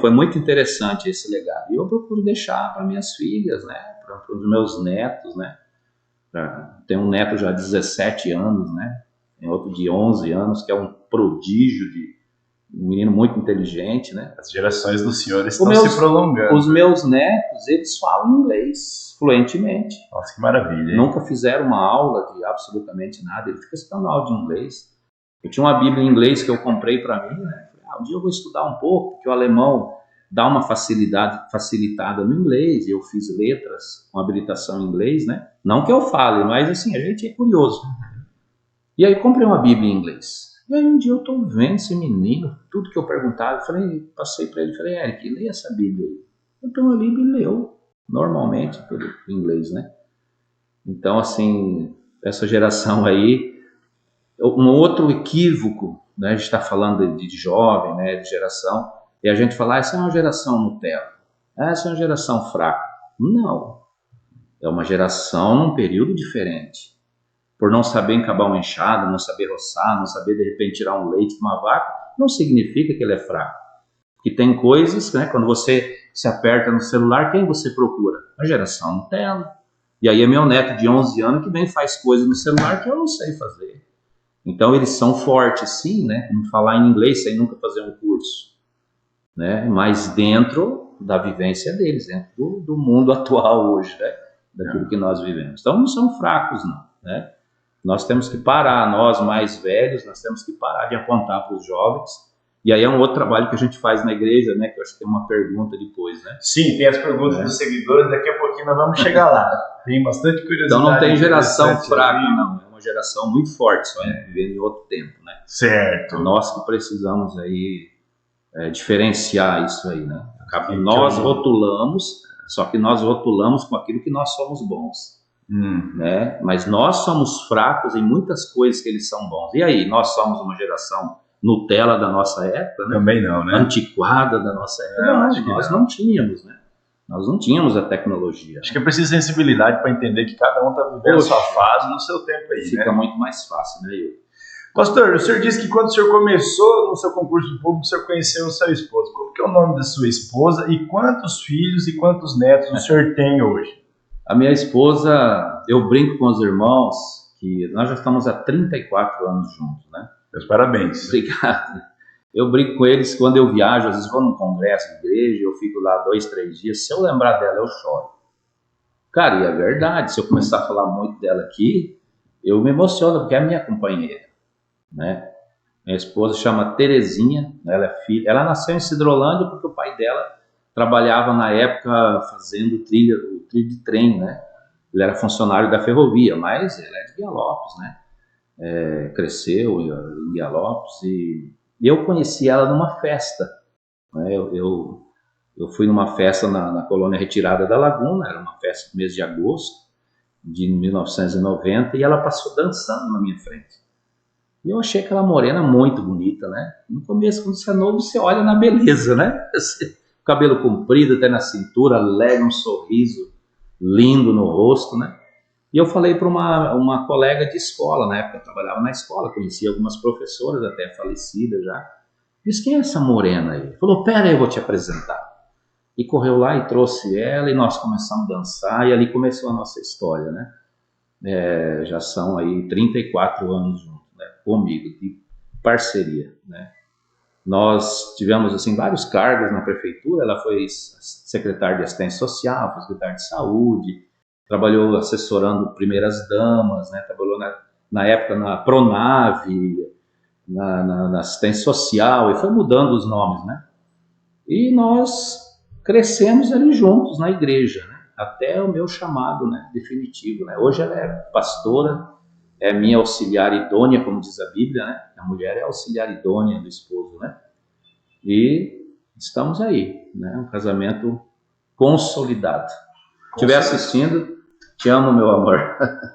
foi muito interessante esse legado. E eu procuro deixar para minhas filhas, né, para os meus netos, né? Tenho um neto já de 17 anos, né? Tem outro de 11 anos, que é um prodígio, um menino muito inteligente, né? As gerações dos senhores estão se prolongando. Os meus netos, eles falam inglês fluentemente. Nossa, que maravilha, hein? Nunca fizeram uma aula de absolutamente nada, ele fica estudando aula de inglês. Eu tinha uma Bíblia em inglês que eu comprei para mim, né? Um dia eu vou estudar um pouco, porque o alemão dá uma facilitada no inglês, e eu fiz letras com habilitação em inglês, né? Não que eu fale, mas assim, a gente é curioso. E aí comprei uma Bíblia em inglês. E aí um dia eu tô vendo esse menino, tudo que eu perguntava, passei para ele, falei, Eric, lê essa Bíblia aí. Eu pegou a Bíblia e leu, normalmente, tudo em inglês, né? Então, assim, essa geração aí, um outro equívoco, né? A gente está falando de jovem, né? De geração, e a gente fala, essa é uma geração Nutella, essa é uma geração fraca. Não, é uma geração num período diferente. Por não saber encabar um enxado, não saber roçar, não saber de repente tirar um leite de uma vaca, não significa que ele é fraco. Porque tem coisas, né, quando você se aperta no celular, quem você procura? A geração Nutella. E aí é meu neto de 11 anos que vem faz coisas no celular que eu não sei fazer. Então eles são fortes sim, né, como falar em inglês sem nunca fazer um curso, né, mas dentro da vivência deles, dentro do mundo atual hoje, né, daquilo que nós vivemos. Então não são fracos não, né. Nós temos que parar, nós mais velhos, nós temos que parar de apontar para os jovens. E aí é um outro trabalho que a gente faz na igreja, né? Que eu acho que tem uma pergunta depois, né? Sim, tem as perguntas dos seguidores, daqui a pouquinho nós vamos chegar lá. Tem bastante curiosidade. Então não tem geração fraca, não. É uma geração muito forte, só vivendo em outro tempo, né? Certo. Nós que precisamos aí diferenciar isso aí, né? Nós rotulamos, Só que nós rotulamos com aquilo que nós somos bons. Né? Mas nós somos fracos em muitas coisas que eles são bons. E aí, nós somos uma geração Nutella da nossa época, né? Também não, né? Antiquada da nossa época. Não, nós não tínhamos, né? Nós não tínhamos a tecnologia. Acho que é preciso sensibilidade para entender que cada um está vivendo a sua fase no seu tempo aí, fica muito mais fácil, né, Yuri? Pastor, o senhor disse que quando o senhor começou no seu concurso público, o senhor conheceu o seu esposo. Como que é o nome da sua esposa e quantos filhos e quantos netos o senhor tem hoje? A minha esposa, eu brinco com os irmãos que nós já estamos há 34 anos juntos, né? Meus parabéns. Obrigado. Eu brinco com eles quando eu viajo, às vezes vou num congresso de igreja, eu fico lá 2, 3 dias, se eu lembrar dela eu choro. Cara, e é verdade, se eu começar a falar muito dela aqui, eu me emociono, porque é a minha companheira, né? Minha esposa chama Terezinha, ela é filha, ela nasceu em Sidrolândia porque o pai dela trabalhava na época fazendo o trilho de trem, né? Ele era funcionário da ferrovia, mas ele é de Guialopes, né? Cresceu em Guialopes e eu conheci ela numa festa, né? Eu fui numa festa na colônia Retirada da Laguna, era uma festa do mês de agosto de 1990 e ela passou dançando na minha frente. E eu achei aquela morena muito bonita, né? No começo, quando você é novo, você olha na beleza, né? Cabelo comprido até na cintura, alegre, um sorriso lindo no rosto, né? E eu falei para uma colega de escola, na época eu trabalhava na escola, conhecia algumas professoras, até falecidas já. Disse, quem é essa morena aí? Falou, pera aí, eu vou te apresentar. E correu lá e trouxe ela e nós começamos a dançar e ali começou a nossa história, né? Já são aí 34 anos juntos, né? Comigo, de parceria, né? Nós tivemos assim vários cargos na prefeitura, ela foi secretária de assistência social, foi secretária de saúde, trabalhou assessorando primeiras damas, né? Trabalhou na época na Pronave, na assistência social, e foi mudando os nomes, né? E nós crescemos ali juntos na igreja, né? Até o meu chamado, né? Definitivo, né? Hoje ela é pastora, é minha auxiliar idônea, como diz a Bíblia, né? A mulher é auxiliar idônea do esposo, né? E estamos aí, né? Um casamento consolidado. Se estiver assistindo, te amo, meu amor.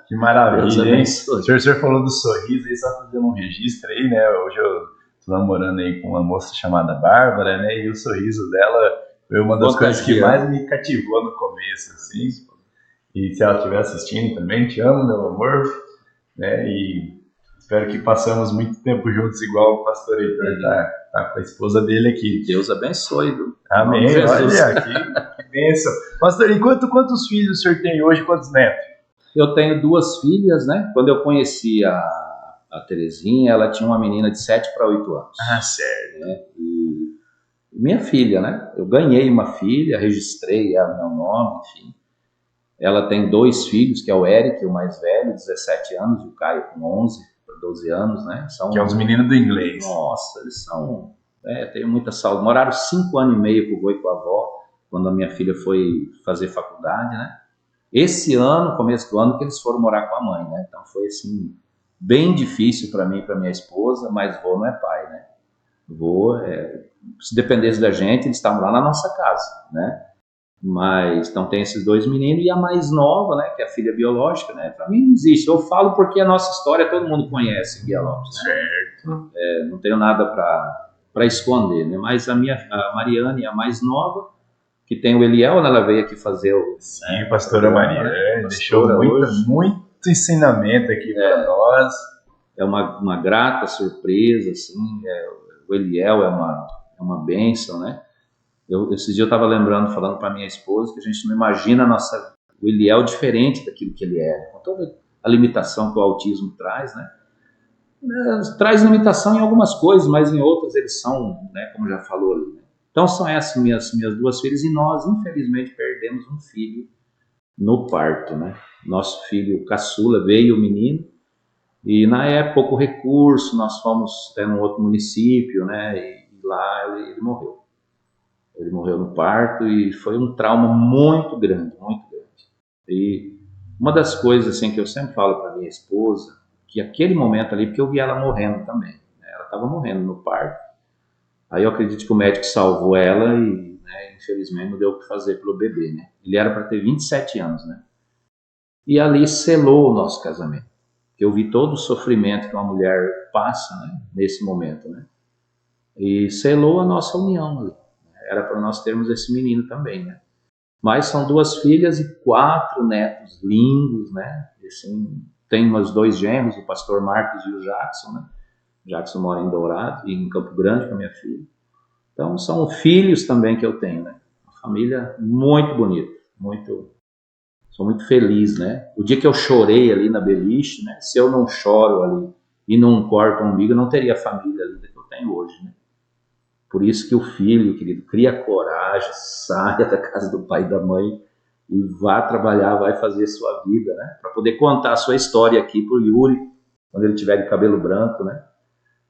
Que maravilha, hein? O senhor falou do sorriso aí, só fazendo um registro aí, né? Hoje eu tô namorando aí com uma moça chamada Bárbara, né? E o sorriso dela foi uma das coisas que mais me cativou no começo, assim. E se ela estiver assistindo também, te amo, meu amor, né? E espero que passamos muito tempo juntos, igual o pastor Heitor tá com a esposa dele aqui. Deus abençoe, viu? Amém. Olha, que bênção. Pastor, e quantos filhos o senhor tem hoje, quantos netos? Eu tenho 2 filhas, né? Quando eu conheci a Terezinha, ela tinha uma menina de 7 para 8 anos. Ah, sério. Né? E minha filha, né? Eu ganhei uma filha, registrei ela no meu nome, enfim. Ela tem 2 filhos, que é o Eric, o mais velho, 17 anos, e o Caio com 11 para 12 anos, né? Que é os meninos do inglês. Nossa, eles são... tenho muita saúde. Moraram 5 anos e meio com o vô e com a avó, quando a minha filha foi fazer faculdade, né? Esse ano, começo do ano, que eles foram morar com a mãe, né? Então foi, assim, bem difícil para mim e para minha esposa, mas vô não é pai, né? Vô, se dependesse da gente, eles estavam lá na nossa casa, né? Mas, então tem esses 2 meninos e a mais nova, né, que é a filha biológica, né, para mim não existe. Eu falo porque a nossa história todo mundo conhece em Guialopes, né? Certo. Não tenho nada para esconder, né? Mas a Mariane, a mais nova, que tem o Eliel, né, ela veio aqui fazer o... Sim, pastora Mariane, deixou muito ensinamento aqui para nós. É uma grata surpresa, assim, o Eliel é uma bênção, né? Esse dia eu estava lembrando, falando para minha esposa, que a gente não imagina o Eliel diferente daquilo que ele é, com toda a limitação que o autismo traz, né? Traz limitação em algumas coisas, mas em outras eles são, né, como já falou ali, né? Então são essas minhas 2 filhas e nós, infelizmente, perdemos um filho no parto, né? Nosso filho caçula, veio o menino e na época pouco recurso, nós fomos num outro município, né? E lá ele morreu. Ele morreu no parto e foi um trauma muito grande, muito grande. E uma das coisas assim que eu sempre falo para minha esposa, que aquele momento ali, porque eu vi ela morrendo também, né? Ela estava morrendo no parto. Aí eu acredito que o médico salvou ela e né? Infelizmente não deu o que fazer pelo bebê, né? Ele era para ter 27 anos, né? E ali selou o nosso casamento. Eu vi todo o sofrimento que uma mulher passa, né? Nesse momento, né? E selou a nossa união ali. Era para nós termos esse menino também, né? Mas são 2 filhas e 4 netos lindos, né? E, assim, tem umas 2 genros, o pastor Marcos e o Jackson, né? O Jackson mora em Dourado e em Campo Grande com a minha filha. Então são filhos também que eu tenho, né? Uma família muito bonita, sou muito feliz, né? O dia que eu chorei ali na beliche, né? Se eu não choro ali e não corto o umbigo, eu não teria a família linda que eu tenho hoje, né? Por isso que o filho, querido, cria coragem, saia da casa do pai e da mãe e vá trabalhar, vai fazer sua vida, né? Para poder contar a sua história aqui pro Yuri, quando ele tiver de cabelo branco, né?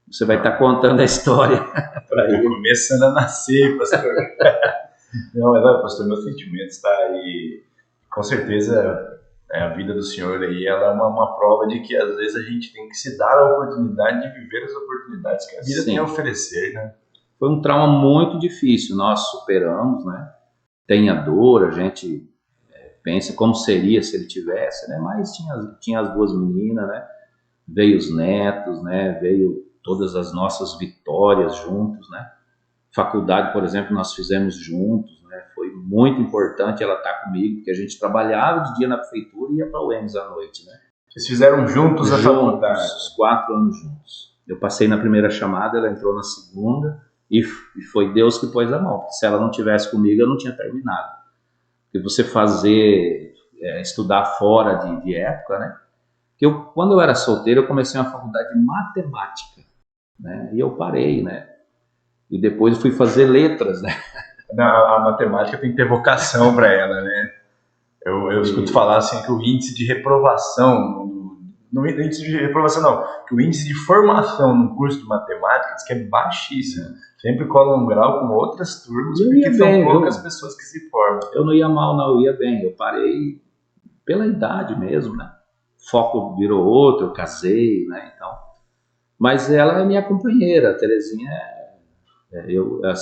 Você vai estar contando a história para ele. Começando a nascer, pastor. Não, mas olha, pastor, meu sentimento está aí. Com certeza, a vida do senhor aí, ela é uma prova de que às vezes a gente tem que se dar a oportunidade de viver as oportunidades que a vida tem a oferecer, né? Foi um trauma muito difícil, nós superamos, né? Tem a dor, a gente pensa como seria se ele tivesse, né? Mas tinha as 2 meninas, né? Veio os netos, né? Veio todas as nossas vitórias juntos, né? Faculdade, por exemplo, nós fizemos juntos, né? Foi muito importante ela estar comigo, porque a gente trabalhava de dia na prefeitura e ia para o UEMS à noite, né? Vocês fizeram juntos a faculdade? Os 4 anos juntos. Eu passei na primeira chamada, ela entrou na segunda e foi Deus que pôs a mão. Porque se ela não tivesse comigo, eu não tinha terminado. Porque você estudar fora de época, né? Porque quando eu era solteiro, eu comecei uma faculdade de matemática, né? E eu parei, né? E depois eu fui fazer letras, né? A matemática tem que ter vocação para ela, né? Eu escuto falar assim que o índice de reprovação, não índice de reprovação não, que o índice de formação no curso de matemática diz que é baixíssimo. Sempre cola um grau com outras turmas, porque são poucas pessoas que se formam. Eu não ia mal, não, eu ia bem. Eu parei pela idade mesmo, né? O foco virou outro, eu casei, né? Então, mas ela é minha companheira, a Terezinha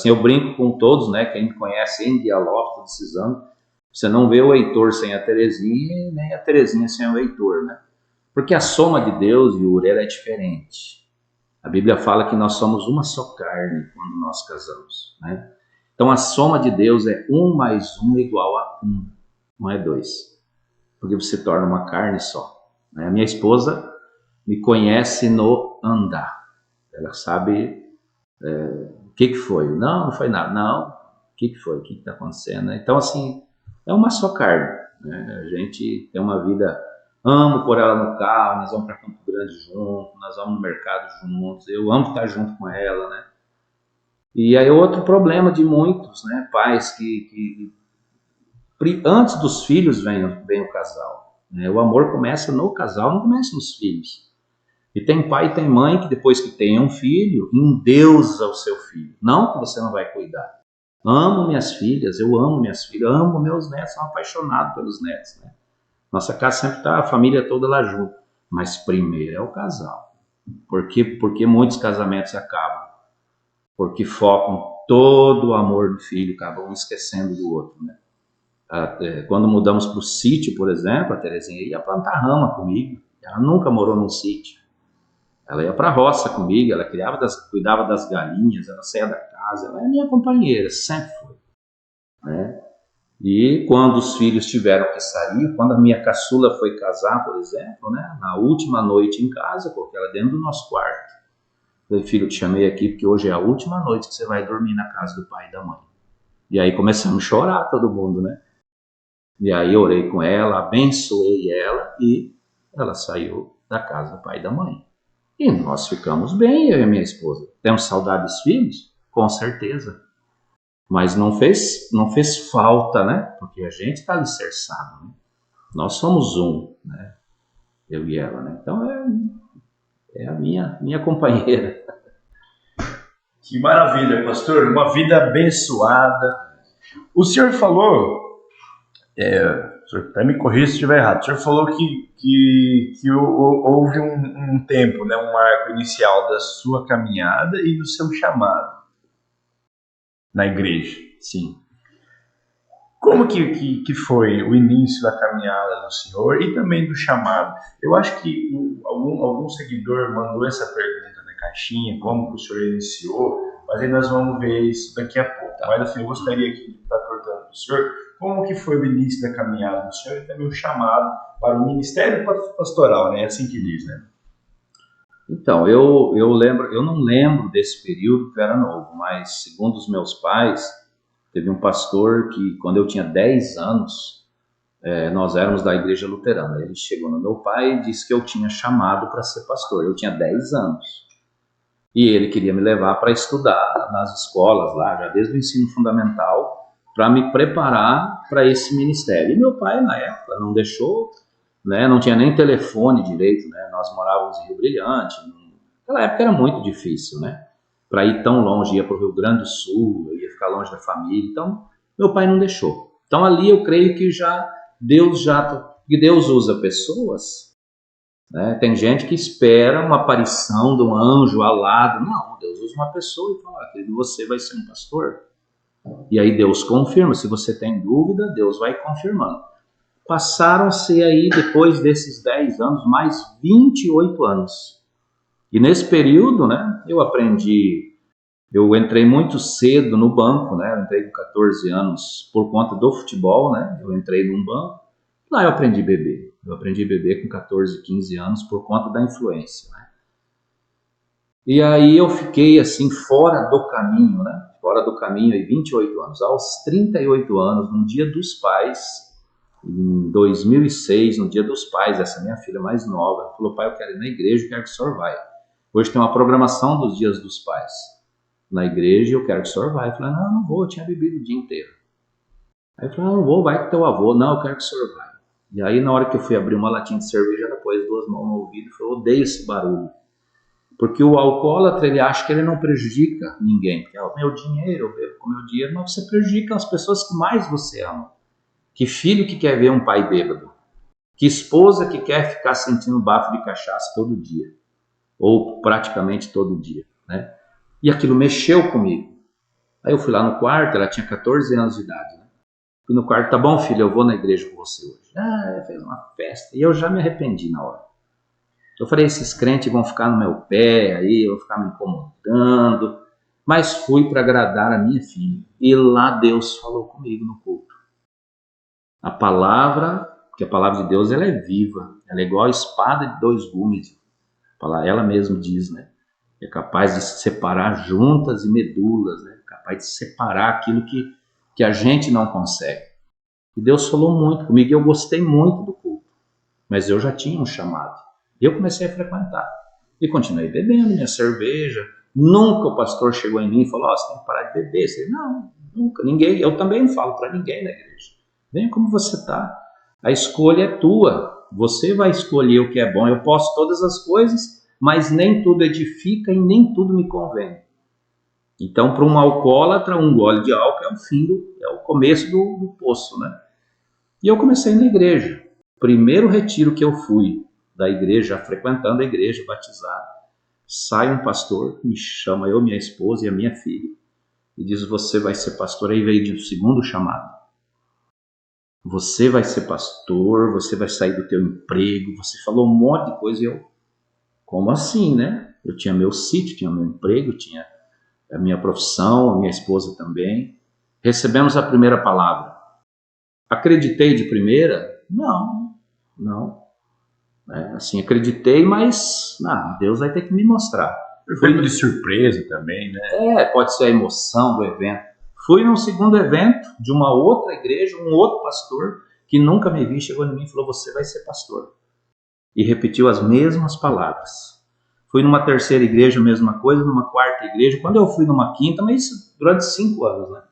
eu brinco com todos, né? Quem me conhece em Dialog todos esses anos, você não vê o Heitor sem a Terezinha e nem a Terezinha sem o Heitor, né? Porque a soma de Deus e o Uri é diferente. A Bíblia fala que nós somos uma só carne quando nós casamos, né? Então a soma de Deus é 1 mais 1 igual a 1, não é 2. Porque você torna uma carne só, né? A minha esposa me conhece no andar. Ela sabe o que foi. Não foi nada. Não, o que foi? O que está acontecendo? Então, assim, é uma só carne, né? A gente tem uma vida... Amo pôr ela no carro, nós vamos para Campo Grande juntos, nós vamos no mercado juntos, eu amo estar junto com ela, né? E aí outro problema de muitos, né? Pais que antes dos filhos vem o casal, né? O amor começa no casal, não começa nos filhos. E tem pai e tem mãe que depois que tem um filho, endeusa o seu filho. Não que você não vai cuidar. Amo minhas filhas, eu amo minhas filhas, amo meus netos, sou apaixonado pelos netos, né? Nossa casa sempre está a família toda lá junto. Mas primeiro é o casal. Porque muitos casamentos acabam? Porque focam todo o amor do filho, acabam esquecendo do outro, né? Quando mudamos para o sítio, por exemplo, a Terezinha ia plantar rama comigo. Ela nunca morou num sítio. Ela ia para a roça comigo, ela cuidava das galinhas, ela saía da casa, ela é minha companheira, sempre foi, né? E quando os filhos tiveram que sair, quando a minha caçula foi casar, por exemplo, né, na última noite em casa, coloquei ela dentro do nosso quarto. Falei, filho, eu te chamei aqui porque hoje é a última noite que você vai dormir na casa do pai e da mãe. E aí começamos a chorar todo mundo, né? E aí eu orei com ela, abençoei ela e ela saiu da casa do pai e da mãe. E nós ficamos bem, eu e a minha esposa. Temos saudade dos filhos? Com certeza. Mas não fez falta, né? Porque a gente está alicerçado, né? Nós somos um, né? Eu e ela, né? Então é a minha companheira. Que maravilha, pastor. Uma vida abençoada. O senhor falou, o senhor até me corrija se estiver errado, o senhor falou que houve um tempo, né, um marco inicial da sua caminhada e do seu chamado. na igreja. Sim. Como que foi o início da caminhada do senhor e também do chamado? Eu acho que algum seguidor mandou essa pergunta na caixinha, como que o senhor iniciou, mas aí nós vamos ver isso daqui a pouco. Mas assim, eu gostaria aqui de estar perguntando para o senhor como que foi o início da caminhada do senhor e também o chamado para o ministério pastoral, né? É assim que diz, né? Então, eu lembro, eu não lembro desse período que eu era novo, mas segundo os meus pais, teve um pastor que, quando eu tinha 10 anos, nós éramos da igreja luterana. Ele chegou no meu pai e disse que eu tinha chamado para ser pastor. Eu tinha 10 anos. E ele queria me levar para estudar nas escolas lá, já desde o ensino fundamental, para me preparar para esse ministério. E meu pai, na época, não deixou, né? Não tinha nem telefone direito, né? Nós morávamos em Rio Brilhante. Naquela época era muito difícil, né? Para ir tão longe, ia para o Rio Grande do Sul, eu ia ficar longe da família, então meu pai não deixou. Então ali eu creio que Deus usa pessoas, né? Tem gente que espera uma aparição de um anjo alado, não, Deus usa uma pessoa e fala, querido, você vai ser um pastor. E aí Deus confirma, se você tem dúvida, Deus vai confirmando. Passaram-se aí, depois desses 10 anos, mais 28 anos. E nesse período, né, eu entrei muito cedo no banco, né, eu entrei com 14 anos por conta do futebol, né, eu entrei num banco, lá eu aprendi a beber. Eu aprendi a beber com 14, 15 anos por conta da influência, né. E aí eu fiquei assim fora do caminho, né, fora do caminho aí 28 anos. Aos 38 anos, no Dia dos Pais, em 2006, no Dia dos Pais, essa minha filha mais nova, ela falou, pai, eu quero ir na igreja, eu quero que o senhor vá. Hoje tem uma programação dos Dias dos Pais na igreja, eu quero que o senhor vá. Eu falei, não vou, eu tinha bebido o dia inteiro. Aí eu falei, não vou, vai com teu avô. Não, eu quero que o senhor vá. E aí na hora que eu fui abrir uma latinha de cerveja, ela pôs 2 mãos no ouvido e falou, eu odeio esse barulho. Porque o alcoólatra, ele acha que ele não prejudica ninguém. Porque é o meu dinheiro, eu bebo com o meu dinheiro, mas você prejudica as pessoas que mais você ama. Que filho que quer ver um pai bêbado? Que esposa que quer ficar sentindo bafo de cachaça todo dia? Ou praticamente todo dia, né? E aquilo mexeu comigo. Aí eu fui lá no quarto, ela tinha 14 anos de idade, né? Fui no quarto, tá bom, filho, eu vou na igreja com você hoje. Fez uma festa. E eu já me arrependi na hora. Eu falei, esses crentes vão ficar no meu pé, aí eu vou ficar me incomodando. Mas fui para agradar a minha filha. E lá Deus falou comigo no culto. A palavra, porque a palavra de Deus ela é viva, ela é igual a espada de 2 gumes. Ela mesma diz, né? É capaz de separar juntas e medulas, né? Capaz de separar aquilo que a gente não consegue. E Deus falou muito comigo e eu gostei muito do culto. Mas eu já tinha um chamado. E eu comecei a frequentar. E continuei bebendo minha cerveja. Nunca o pastor chegou em mim e falou, você tem que parar de beber. Eu disse, não, nunca, ninguém. Eu também não falo para ninguém na igreja. Venha como você está. A escolha é tua. Você vai escolher o que é bom. Eu posso todas as coisas, mas nem tudo edifica e nem tudo me convém. Então, para um alcoólatra, um gole de álcool é o começo do poço, né? E eu comecei na igreja. Primeiro retiro que eu fui da igreja, frequentando a igreja, batizado, sai um pastor, me chama eu, minha esposa e a minha filha, e diz, você vai ser pastor. Aí veio de um segundo chamado. Você vai ser pastor, você vai sair do teu emprego, você falou um monte de coisa e eu, como assim, né? Eu tinha meu sítio, tinha meu emprego, tinha a minha profissão, a minha esposa também. Recebemos a primeira palavra. Acreditei de primeira? Não. Assim, acreditei, mas Deus vai ter que me mostrar. Foi de surpresa também, né? Pode ser a emoção do evento. Fui num segundo evento de uma outra igreja, um outro pastor que nunca me viu, chegou em mim e falou, você vai ser pastor. E repetiu as mesmas palavras. Fui numa terceira igreja, a mesma coisa, numa quarta igreja. Quando eu fui numa quinta, mas isso durante 5 anos, né?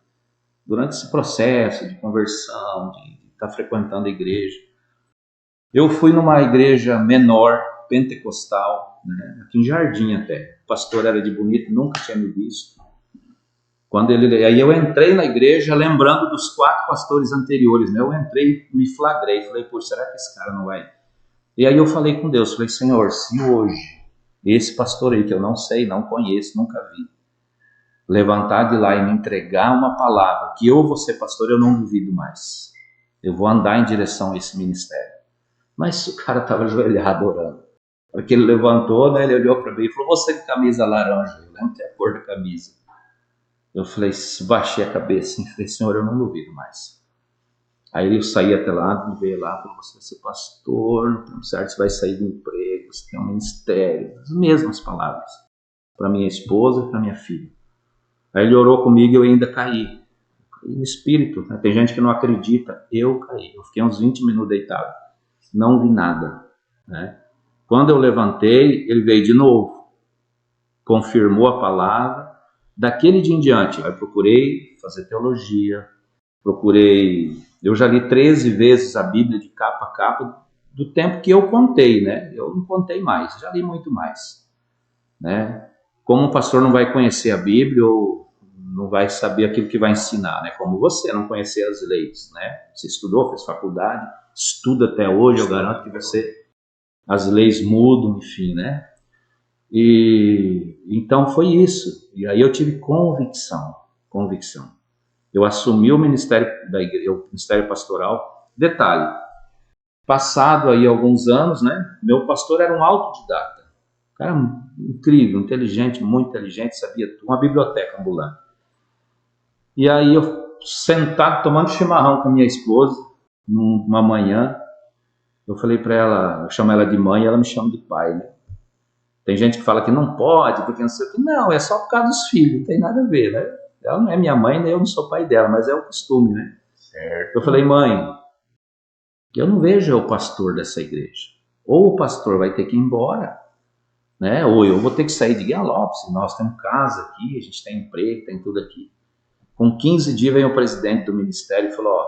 Durante esse processo de conversão, de estar frequentando a igreja. Eu fui numa igreja menor, pentecostal, né? Aqui em Jardim até. O pastor era de Bonito, nunca tinha me visto. Aí eu entrei na igreja lembrando dos 4 pastores anteriores, né? Eu entrei, me flagrei, falei, pô, será que esse cara não vai? E aí eu falei com Deus, falei, Senhor, se hoje esse pastor aí que eu não sei, não conheço, nunca vi, levantar de lá e me entregar uma palavra, que eu vou ser pastor, eu não duvido mais. Eu vou andar em direção a esse ministério. Mas o cara estava ajoelhado orando. Porque ele levantou, né, ele olhou para mim e falou, você de camisa laranja, eu lembro que é a cor da camisa. Eu falei, baixei a cabeça e falei, Senhor, eu não duvido mais. Aí eu saí até lá, me veio lá, falou, você vai ser pastor, no tempo certo você vai sair do emprego, você tem um ministério. As mesmas palavras, para minha esposa e para minha filha. Aí ele orou comigo e eu ainda caí. No espírito, né? Tem gente que não acredita, eu caí. Eu fiquei uns 20 minutos deitado, não vi nada, né? Quando eu levantei, ele veio de novo, confirmou a palavra. Daquele dia em diante, eu procurei fazer teologia, eu já li 13 vezes a Bíblia de capa a capa, do tempo que eu contei, né? Eu não contei mais, já li muito mais, né? Como um pastor não vai conhecer a Bíblia ou não vai saber aquilo que vai ensinar, né? Como você não conhecer as leis, né? Você estudou, fez faculdade, estuda até hoje, eu garanto que as leis mudam, enfim, né? E então foi isso. E aí eu tive convicção. Eu assumi o ministério da igreja, o ministério pastoral. Detalhe, passado aí alguns anos, né? Meu pastor era um autodidata. Cara incrível, inteligente, muito inteligente, sabia tudo. Uma biblioteca ambulante. E aí eu sentado tomando chimarrão com a minha esposa, numa manhã, eu falei para ela, eu chamo ela de mãe e ela me chama de pai, né? Tem gente que fala que não pode, porque não sei o que. Não, é só por causa dos filhos, não tem nada a ver, né? Ela não é minha mãe, nem eu não sou pai dela, mas é o costume, né? Certo. Eu falei, mãe, eu não vejo o pastor dessa igreja. Ou o pastor vai ter que ir embora, né? Ou eu vou ter que sair de Guianlopes, nós temos casa aqui, a gente tem emprego, tem tudo aqui. Com 15 dias veio o presidente do ministério e falou, ó,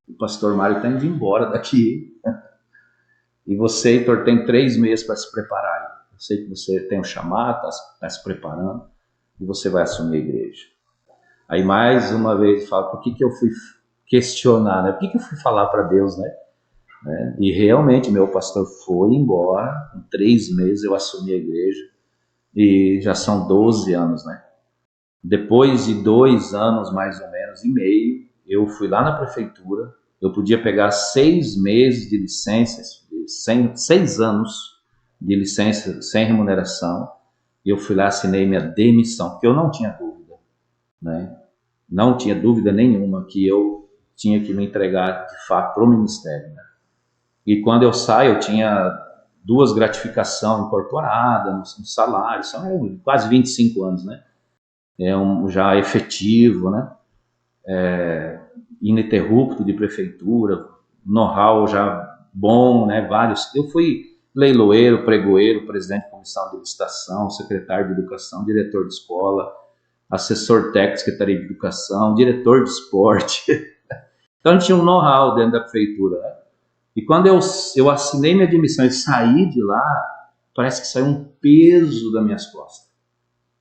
o pastor Mário está indo embora daqui. E você, Heitor, tem 3 meses para se preparar. Eu sei que você tem um chamado, está se preparando, e você vai assumir a igreja. Aí mais uma vez eu falo, por que eu fui questionar, né? Por que eu fui falar para Deus, né? E realmente meu pastor foi embora, em 3 meses eu assumi a igreja, e já são 12 anos, né? Depois de 2 anos, mais ou menos, e meio, eu fui lá na prefeitura, eu podia pegar 6 meses de licença, 6 anos de licença sem remuneração, e eu fui lá, assinei minha demissão, porque eu não tinha dúvida, né? Não tinha dúvida nenhuma que eu tinha que me entregar, de fato, para o ministério, né? E quando eu saio, eu tinha 2 gratificações incorporadas no salário, são quase 25 anos, né? Já efetivo, né? Ininterrupto de prefeitura, know-how já bom, né? Vários. Eu fui leiloeiro, pregoeiro, presidente de comissão de licitação, secretário de educação, diretor de escola, assessor técnico, secretaria de educação, diretor de esporte. Então a gente tinha um know-how dentro da prefeitura, né? E quando eu assinei minha admissão e saí de lá, parece que saiu um peso das minhas costas.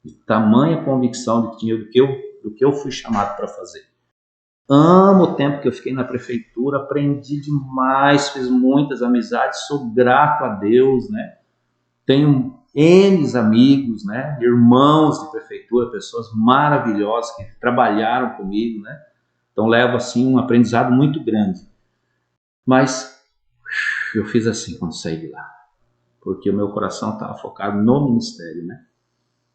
De tamanha convicção do que eu fui chamado para fazer. Amo o tempo que eu fiquei na prefeitura, aprendi demais, fiz muitas amizades, sou grato a Deus, né? Tenho N amigos, né? Irmãos de prefeitura, pessoas maravilhosas que trabalharam comigo, né? Então levo assim um aprendizado muito grande. Mas eu fiz assim quando saí de lá, porque o meu coração estava focado no ministério, né?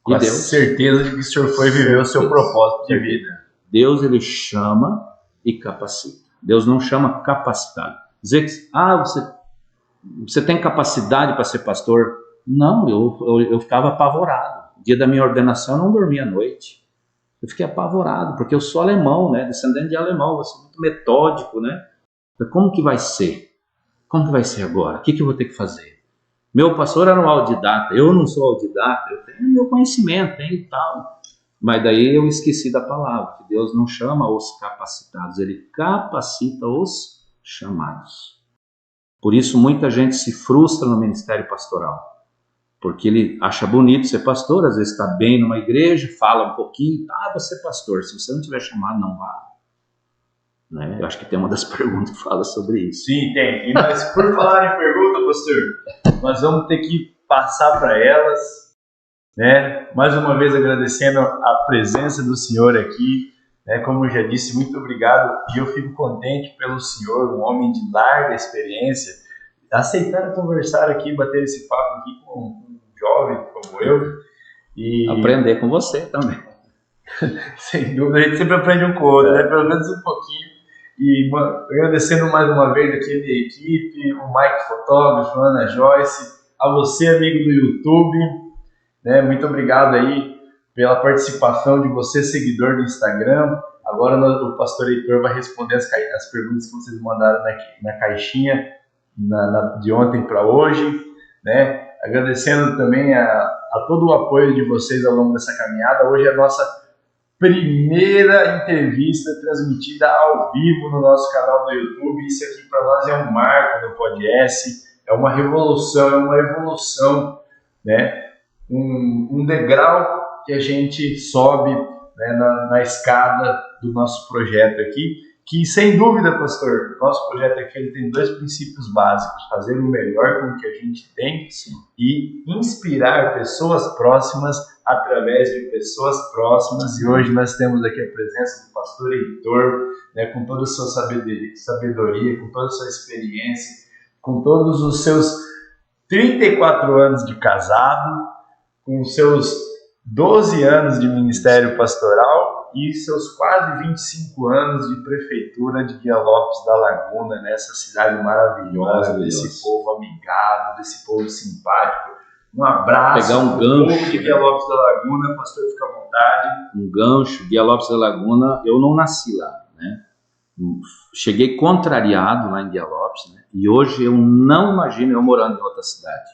Com a certeza de que o senhor foi viver o seu propósito de vida. Deus, ele chama e capacita. Deus não chama capacitado. Dizer que você tem capacidade para ser pastor? Não, eu ficava apavorado. No dia da minha ordenação eu não dormia à noite. Eu fiquei apavorado, porque eu sou alemão, né? Descendente de alemão, eu sou muito metódico, né? Como que vai ser? Como que vai ser agora? O que eu vou ter que fazer? Meu pastor era um autodidata, eu não sou autodidata, eu tenho meu conhecimento, tenho tal. Mas daí eu esqueci da palavra, que Deus não chama os capacitados, ele capacita os chamados. Por isso muita gente se frustra no ministério pastoral, porque ele acha bonito ser pastor, às vezes está bem numa igreja, fala um pouquinho, você é pastor, se você não tiver chamado, não vá. Né? Eu acho que tem uma das perguntas que fala sobre isso. Sim, tem. Mas por falar em pergunta, pastor, nós vamos ter que passar para elas. né? Mais uma vez agradecendo a presença do senhor aqui, né? Como eu já disse, muito obrigado, e eu fico contente pelo senhor, um homem de larga experiência, aceitar conversar aqui, bater esse papo aqui com um jovem como eu. E aprender com você também. Sem dúvida, a gente sempre aprende um com o outro, né? Pelo menos um pouquinho. E agradecendo mais uma vez aqui a minha equipe, o Mike Fotógrafo, a Ana Joyce, a você, amigo do YouTube, né? Muito obrigado aí pela participação de você, seguidor do Instagram. Agora o pastor Heitor vai responder as perguntas que vocês mandaram na caixinha de ontem para hoje, né? Agradecendo também a todo o apoio de vocês ao longo dessa caminhada. Hoje é a nossa primeira entrevista transmitida ao vivo no nosso canal do YouTube. Isso aqui para nós é um marco no podcast, é uma revolução, é uma evolução, né? Um degrau que a gente sobe, né, na escada do nosso projeto aqui, que sem dúvida, pastor, nosso projeto aqui ele tem 2 princípios básicos: fazer o melhor com o que a gente tem. Sim. E inspirar pessoas próximas através de pessoas próximas. E hoje nós temos aqui a presença do pastor Heitor, né, com toda a sua sabedoria, com toda a sua experiência, com todos os seus 34 anos de casado, com seus 12 anos de ministério pastoral e seus quase 25 anos de prefeitura de Guia Lopes da Laguna, nessa cidade maravilhosa, desse povo amigável, desse povo simpático. Um abraço. Pegar um gancho. De Guia Lopes da Laguna, pastor, fica à vontade. Um gancho, Guia Lopes da Laguna, eu não nasci lá, né? Cheguei contrariado lá em Guia Lopes, né? E hoje eu não imagino eu morando em outra cidade.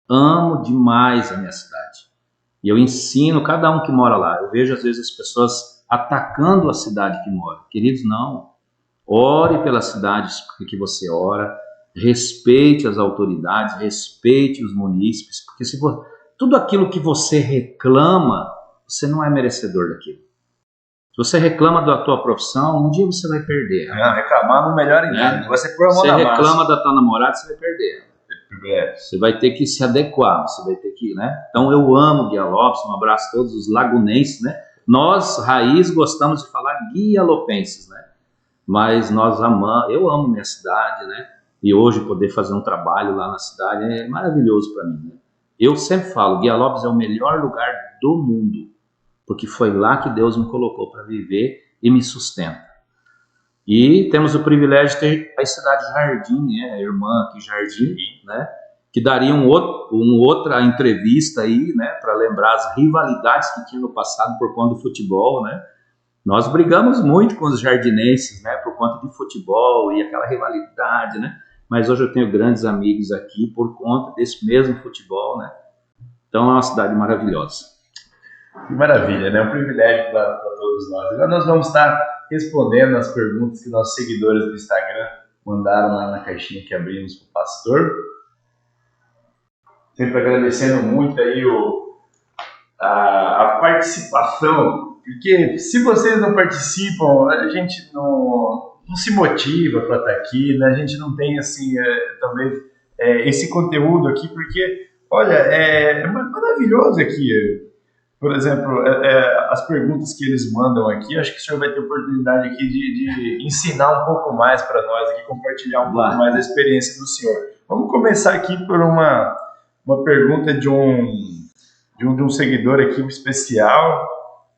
Amo demais a minha cidade. E eu ensino cada um que mora lá. Eu vejo às vezes as pessoas atacando a cidade que mora. Queridos, não. Ore pela cidade que você ora. Respeite as autoridades, respeite os munícipes, porque se for, tudo aquilo que você reclama, você não é merecedor daquilo. Se você reclama da tua profissão, um dia você vai perder. Não, reclamar não melhora em nada. Você reclama da tua namorada, você vai perder. Você vai ter que se adequar, você vai ter que, né? Então eu amo Guia Lopes, um abraço a todos os lagunenses, né? Nós, raiz, gostamos de falar guialopenses, né? Mas nós amamos, eu amo minha cidade, né? E hoje poder fazer um trabalho lá na cidade é maravilhoso para mim, né? Eu sempre falo, Guia Lopes é o melhor lugar do mundo, porque foi lá que Deus me colocou para viver e me sustenta. E temos o privilégio de ter a cidade Jardim, né? A irmã aqui Jardim, né? Que daria outra entrevista aí, né? Para lembrar as rivalidades que tinha no passado por conta do futebol, né? Nós brigamos muito com os jardinenses, né? Por conta de futebol e aquela rivalidade, né? Mas hoje eu tenho grandes amigos aqui por conta desse mesmo futebol, né? Então é uma cidade maravilhosa. Que maravilha, né? Um privilégio para todos nós. Agora nós vamos estar respondendo as perguntas que nossos seguidores do Instagram mandaram lá na caixinha que abrimos para o pastor. Sempre agradecendo muito aí a participação, porque se vocês não participam, a gente não se motiva para estar aqui, né? A gente não tem assim, talvez esse conteúdo aqui, porque olha, é maravilhoso aqui. Por exemplo, as perguntas que eles mandam aqui, acho que o senhor vai ter oportunidade aqui de ensinar um pouco mais para nós, aqui, compartilhar um pouco mais da experiência do senhor. Vamos começar aqui por uma pergunta de um seguidor aqui especial,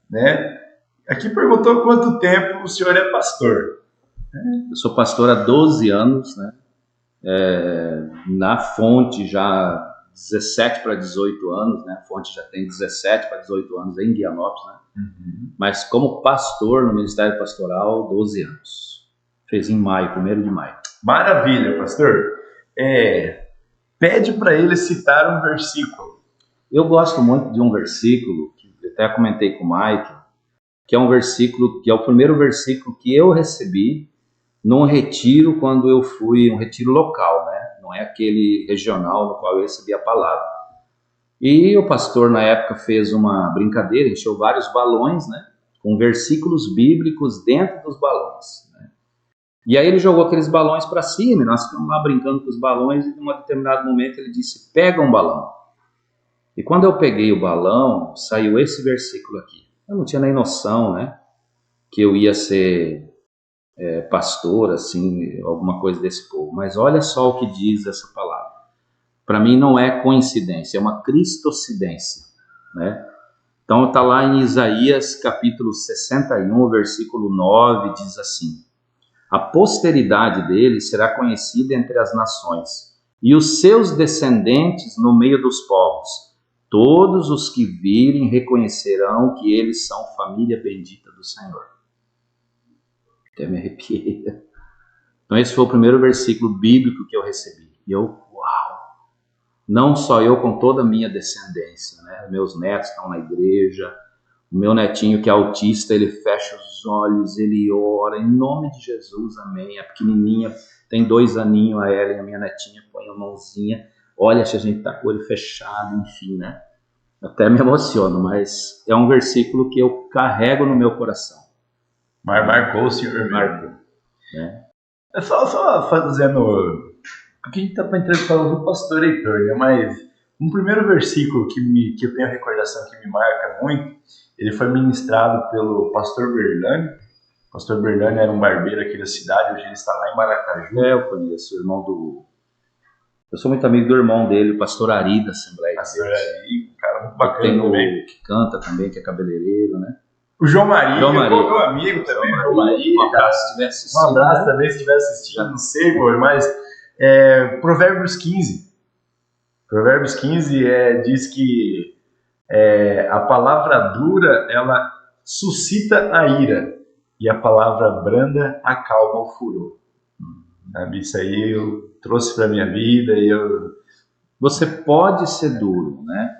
né? Aqui perguntou quanto tempo o senhor é pastor. Eu sou pastor há 12 anos, né? Na Fonte já 17 para 18 anos, né? A Fonte já tem 17 para 18 anos em Guia Lopes, né? Uhum. Mas como pastor no Ministério Pastoral, 12 anos. Fez em maio, 1º de maio. Maravilha, pastor. Pede para ele citar um versículo. Eu gosto muito de um versículo, que eu até comentei com o Mike, que é um versículo, que é o primeiro versículo que eu recebi num retiro, quando eu fui, um retiro local, né? Não é aquele regional no qual eu recebi a palavra. E o pastor, na época, fez uma brincadeira, encheu vários balões, né? Com versículos bíblicos dentro dos balões, né? E aí ele jogou aqueles balões para cima, e nós ficamos lá brincando com os balões, e em um determinado momento ele disse, pega um balão. E quando eu peguei o balão, saiu esse versículo aqui. Eu não tinha nem noção, né, que eu ia ser pastor, assim, alguma coisa desse povo. Mas olha só o que diz essa palavra. Para mim não é coincidência, é uma cristocidência, né? Então está lá em Isaías capítulo 61, versículo 9, diz assim: a posteridade dele será conhecida entre as nações, e os seus descendentes no meio dos povos. Todos os que virem reconhecerão que eles são família bendita do Senhor. Até me arrepiei. Então esse foi o primeiro versículo bíblico que eu recebi. E eu, uau! Não só eu, com toda a minha descendência, né? Meus netos estão na igreja. O meu netinho que é autista, ele fecha os olhos, ele ora, em nome de Jesus, amém. A pequenininha tem 2 aninhos, a Ellen, a minha netinha, põe a mãozinha, olha se a gente está com o olho fechado, enfim, né? Até me emociono, mas é um versículo que eu carrego no meu coração. Mas marcou o senhor. Marcou, né? É só fazendo... Porque a gente está falando do pastor Heitor, né? Mas um primeiro versículo que eu tenho a recordação que me marca muito, ele foi ministrado pelo pastor Berlani. O pastor Berlani era um barbeiro aqui da cidade, hoje ele está lá em Maracaju. Eu conheço o irmão do... Eu sou muito amigo do irmão dele, o pastor Ari da Assembleia. Pastor Ari, um cara muito bacana tem também. Que canta também, que é cabeleireiro, né? O João Maria, meu amigo também, João Maria. Um abraço se estiver assistindo. Um abraço também se estiver assistindo, não sei, pô, mas Provérbios 15. Provérbios 15 diz que a palavra dura, ela suscita a ira, e a palavra branda acalma o furor. Sabe? Isso aí eu trouxe para minha vida e eu... Você pode ser duro, né?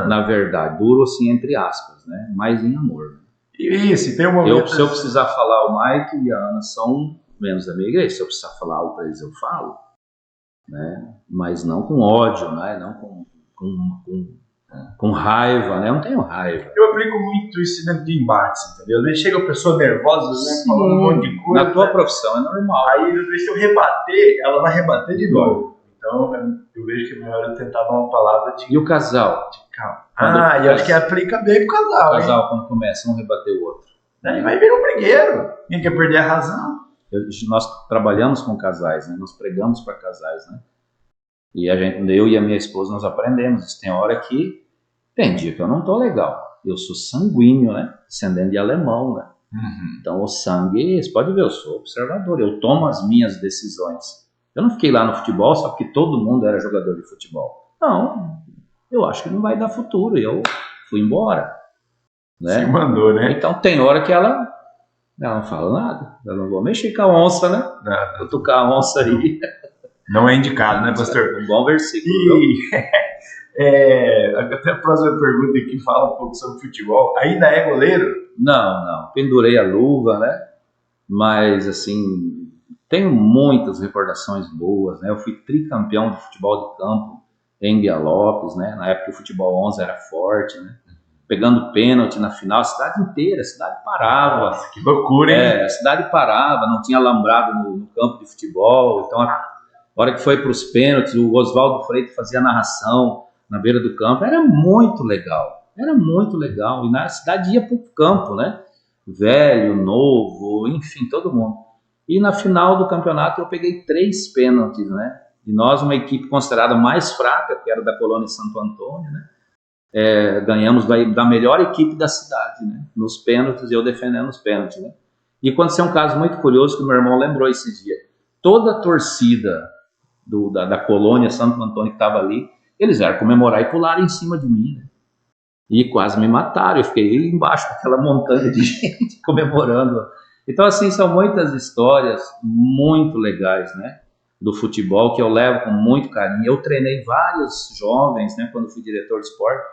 Na verdade, duro assim entre aspas, né? Mas em amor. Isso, tem um momento... Se eu precisar falar, o Mike e a Ana são membros da minha igreja. Se eu precisar falar algo para eles, eu falo, né? Mas não com ódio, né? Não com raiva, né? Eu não tenho raiva. Eu aplico muito isso dentro de embates, entendeu? Às vezes chega a pessoa nervosa, né, falando um monte de coisa. Na tua profissão é normal. Aí, às vezes, se eu rebater, ela vai rebater de novo. Então, eu vejo que é melhor eu tentar dar uma palavra de... E o casal? De calma. E acho que aplica bem pro casal, o casal, quando começa, um rebater o outro. Aí vai vir um brigueiro. Quem quer perder a razão? Nós trabalhamos com casais, né? Nós pregamos para casais, né? E eu e a minha esposa, nós aprendemos. Isso tem hora que... Tem dia que eu não tô legal. Eu sou sanguíneo, né? Descendente de alemão, né? Uhum. Então o sangue, você pode ver, eu sou observador. Eu tomo as minhas decisões. Eu não fiquei lá no futebol só porque todo mundo era jogador de futebol. Não, eu acho que não vai dar futuro. Eu fui embora. Né? Se mandou, né? Então tem hora que ela não fala nada. Eu não vou mexer com a onça, né? Não. Vou tocar a onça aí. Não é indicado, né, pastor? Um bom versículo. Até a próxima pergunta aqui fala um pouco sobre futebol. Ainda é goleiro? Não. Pendurei a luva, né? Mas, assim, tenho muitas recordações boas, né? Eu fui tricampeão de futebol de campo em Guia Lopes, né? Na época o futebol 11 era forte, né? Pegando pênalti na final, a cidade inteira, a cidade parava. Nossa, que loucura, hein? A cidade parava, não tinha alambrado no campo de futebol. Então, a hora que foi para os pênaltis, o Oswaldo Freire fazia a narração na beira do campo, era muito legal. E na cidade ia para o campo, né? Velho, novo, enfim, todo mundo. E na final do campeonato eu peguei 3 pênaltis, né? E nós, uma equipe considerada mais fraca, que era da colônia Santo Antônio, né? Ganhamos da melhor equipe da cidade, né? Nos pênaltis, eu defendendo os pênaltis, né? E aconteceu um caso muito curioso que meu irmão lembrou esse dia. Toda a torcida da colônia Santo Antônio que estava ali, eles eram comemorar e pularam em cima de mim, né? E quase me mataram. Eu fiquei embaixo daquela montanha de gente comemorando. Então, assim, são muitas histórias muito legais, né? Do futebol que eu levo com muito carinho. Eu treinei vários jovens, né? Quando fui diretor de esporte,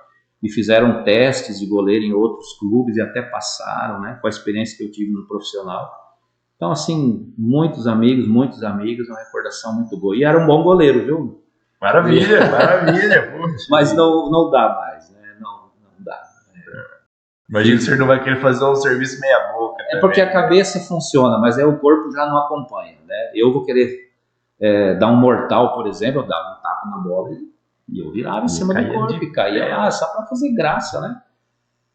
e fizeram testes de goleiro em outros clubes e até passaram, né? Com a experiência que eu tive no profissional. Então, assim, muitos amigos, uma recordação muito boa. E era um bom goleiro, viu? Maravilha. Mas não dá mais, né? Não dá. Imagina que o senhor não vai querer fazer um serviço meia boca. Porque a cabeça funciona, mas o corpo já não acompanha, né? Eu vou querer dar um mortal, por exemplo, eu dava um tapa na bola e E eu virava em cima do corpo e caía só para fazer graça, né?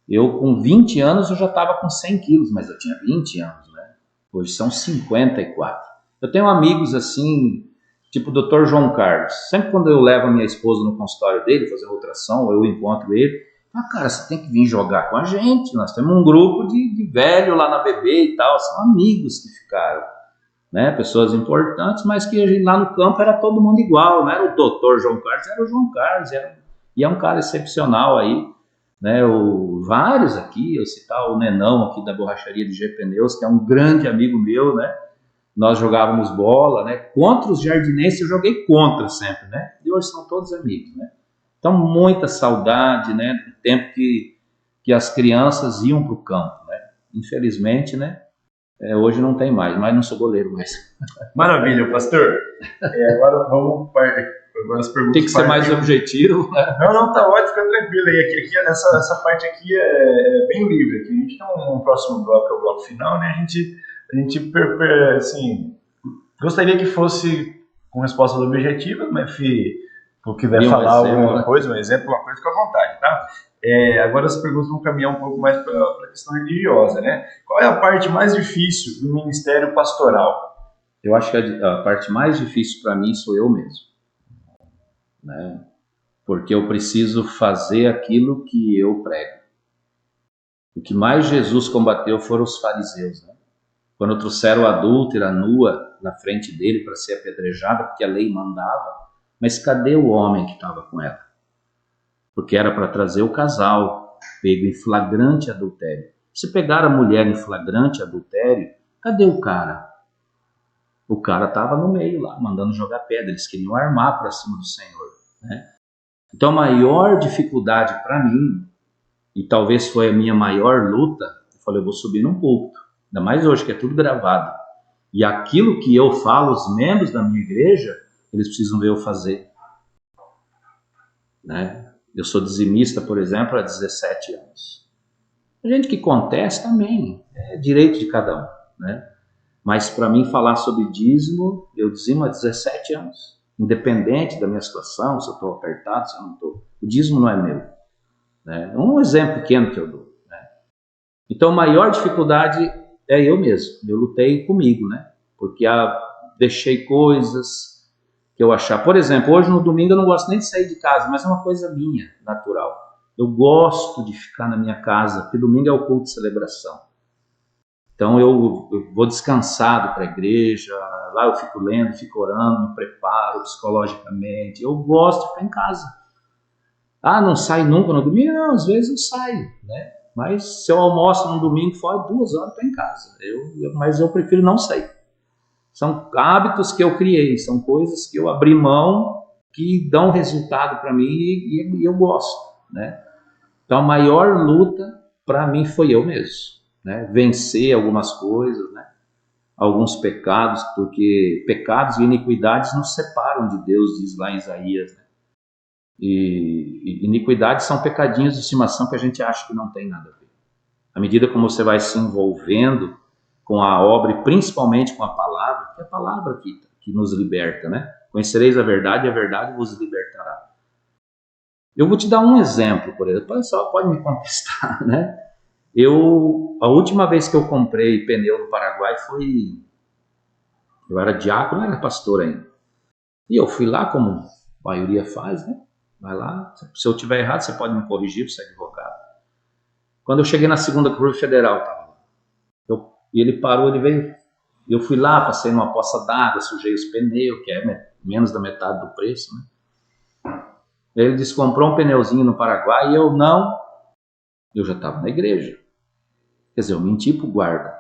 Eu, com 20 anos, eu já estava com 100 quilos, mas eu tinha 20 anos, né? Hoje são 54. Eu tenho amigos assim, tipo o Dr. João Carlos. Sempre quando eu levo a minha esposa no consultório dele, fazer uma ultrassom, eu encontro ele. Cara, você tem que vir jogar com a gente. Nós temos um grupo de velho lá na BB e tal. São amigos que ficaram, né? Pessoas importantes, mas que lá no campo era todo mundo igual. Não era o Dr. João Carlos, era o João Carlos. E é um cara excepcional aí, né? Vários aqui, eu citar o Nenão aqui da borracharia de G Pneus, que é um grande amigo meu, né? Nós jogávamos bola, né? Contra os jardinenses eu joguei contra sempre, né? E hoje são todos amigos, né? Então, muita saudade, né? Do tempo que as crianças iam para o campo, né? Infelizmente, né? Hoje não tem mais, mas não sou goleiro mais. Maravilha, pastor. Agora vamos para as perguntas. Tem que ser mais objetivo. Né? Não, tá ótimo, fica tranquilo aí. Aqui, essa parte aqui é bem livre. Aqui a gente tem um próximo bloco, que é o bloco final, né? A gente assim, gostaria que fosse com respostas objetivas, mas se quiser falar alguma coisa, um exemplo, uma coisa, fica à vontade, tá? Agora as perguntas vão caminhar um pouco mais para a questão religiosa, né? Qual é a parte mais difícil do ministério pastoral? Eu acho que a parte mais difícil para mim sou eu mesmo, né? Porque eu preciso fazer aquilo que eu prego. O que mais Jesus combateu foram os fariseus, né? Quando trouxeram a adúltera nua na frente dele para ser apedrejada, porque a lei mandava, mas cadê o homem que estava com ela? Porque era para trazer o casal pego em flagrante adultério. Se pegar a mulher em flagrante adultério, cadê o cara? O cara estava no meio lá, mandando jogar pedra. Eles queriam armar para cima do Senhor, né? Então a maior dificuldade para mim, e talvez foi a minha maior luta, eu falei, eu vou subir num púlpito, ainda mais hoje que é tudo gravado. E aquilo que eu falo, os membros da minha igreja, eles precisam ver eu fazer, né? Eu sou dizimista, por exemplo, há 17 anos. A gente que contesta também, é direito de cada um, né? Mas para mim falar sobre dízimo, eu dizimo há 17 anos. Independente da minha situação, se eu estou apertado, se eu não estou. O dízimo não é meu, né? Um exemplo pequeno que eu dou, né? Então a maior dificuldade é eu mesmo. Eu lutei comigo, né? Porque deixei coisas que eu achar. Por exemplo, hoje no domingo eu não gosto nem de sair de casa, mas é uma coisa minha, natural. Eu gosto de ficar na minha casa, porque domingo é o culto de celebração. Então eu vou descansado para a igreja, lá eu fico lendo, fico orando, me preparo psicologicamente. Eu gosto de ficar em casa. Não sai nunca no domingo? Não, às vezes eu saio, né? Mas se eu almoço no domingo fora, 2 horas estou em casa. Mas eu prefiro não sair. São hábitos que eu criei, são coisas que eu abri mão, que dão resultado para mim e eu gosto, né? Então a maior luta para mim foi eu mesmo, né? Vencer algumas coisas, né? Alguns pecados, porque pecados e iniquidades nos separam de Deus, diz lá em Isaías, né? E iniquidades são pecadinhos de estimação que a gente acha que não tem nada a ver. À medida como você vai se envolvendo com a obra e principalmente com a palavra, que é a palavra que nos liberta, né? Conhecereis a verdade vos libertará. Eu vou te dar um exemplo, por exemplo, o pessoal pode me contestar, né? A última vez que eu comprei pneu no Paraguai eu era diácono, não era pastor ainda. E eu fui lá, como a maioria faz, né? Vai lá, se eu estiver errado, você pode me corrigir, você é advogado. Quando eu cheguei na segunda Curva Federal, e ele parou, ele veio, eu fui lá, passei numa poça d'água, sujei os pneus, que é menos da metade do preço, né? Ele disse, comprou um pneuzinho no Paraguai, e eu já estava na igreja. Quer dizer, eu menti pro guarda.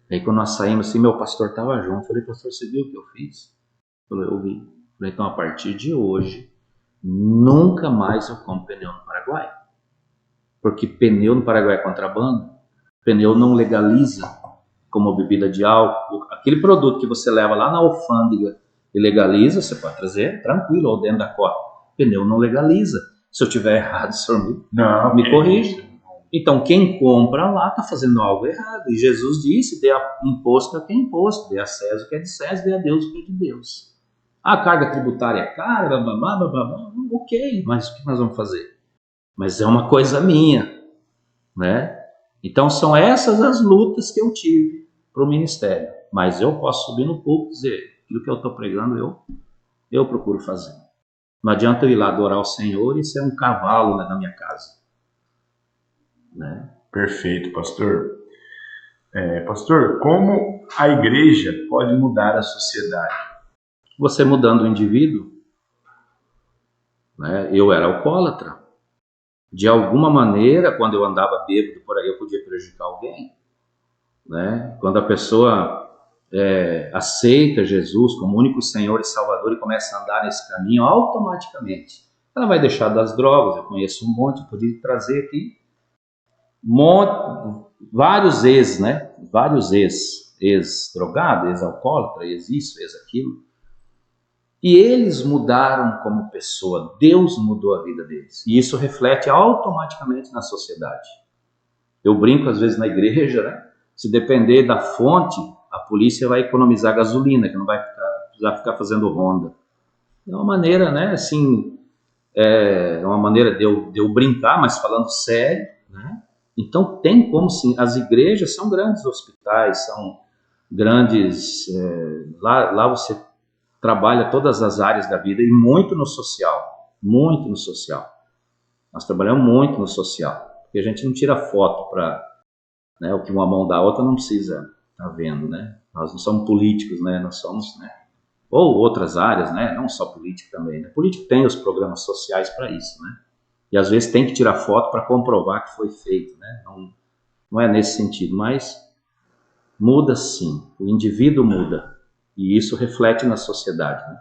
Aí quando nós saímos, assim, meu pastor estava junto, eu falei, pastor, você viu o que eu fiz? Eu vi. Falei, então a partir de hoje, nunca mais eu compro pneu no Paraguai. Porque pneu no Paraguai é contrabando, pneu não legaliza como bebida de álcool. Aquele produto que você leva lá na alfândega e legaliza, você pode trazer tranquilo, ou dentro da cota. Pneu não legaliza. Se eu tiver errado, o senhor me corrige. Então, quem compra lá está fazendo algo errado. E Jesus disse, dê imposto a quem é imposto, dê a César o que é de César, dê a Deus o que é de Deus. A carga tributária é cara, blá, blá, blá, blá, blá. Ok, mas o que nós vamos fazer? Mas é uma coisa minha, né? Então são essas as lutas que eu tive para o ministério. Mas eu posso subir no púlpito e dizer, aquilo que eu estou pregando, eu procuro fazer. Não adianta eu ir lá adorar o Senhor e ser um cavalo, né, na minha casa. Né? Perfeito, pastor. Pastor, como a igreja pode mudar a sociedade? Você mudando o indivíduo, né? Eu era alcoólatra. De alguma maneira, quando eu andava bêbado por aí, eu podia prejudicar alguém. Né? Quando a pessoa aceita Jesus como único Senhor e Salvador e começa a andar nesse caminho, automaticamente ela vai deixar das drogas. Eu conheço um monte, eu podia trazer aqui vários ex, né? Vários ex-drogado, ex-alcoólatra, ex-isso, ex-aquilo. E eles mudaram como pessoa, Deus mudou a vida deles. E isso reflete automaticamente na sociedade. Eu brinco às vezes na igreja, né? Se depender da fonte, a polícia vai economizar gasolina, que não vai precisar ficar fazendo ronda. É uma maneira, né? Assim, é uma maneira de eu brincar, mas falando sério, né? Então tem como sim, as igrejas são grandes hospitais, são grandes, lá você trabalha todas as áreas da vida e muito no social, muito no social. Nós trabalhamos muito no social, porque a gente não tira foto para, né, o que uma mão da outra não precisa estar vendo, né? Nós não somos políticos, né? Nós somos, né? Ou outras áreas, né? Não só político também, né? Político tem os programas sociais para isso, né? E às vezes tem que tirar foto para comprovar que foi feito, né? Não é nesse sentido, mas muda sim, o indivíduo muda e isso reflete na sociedade, né?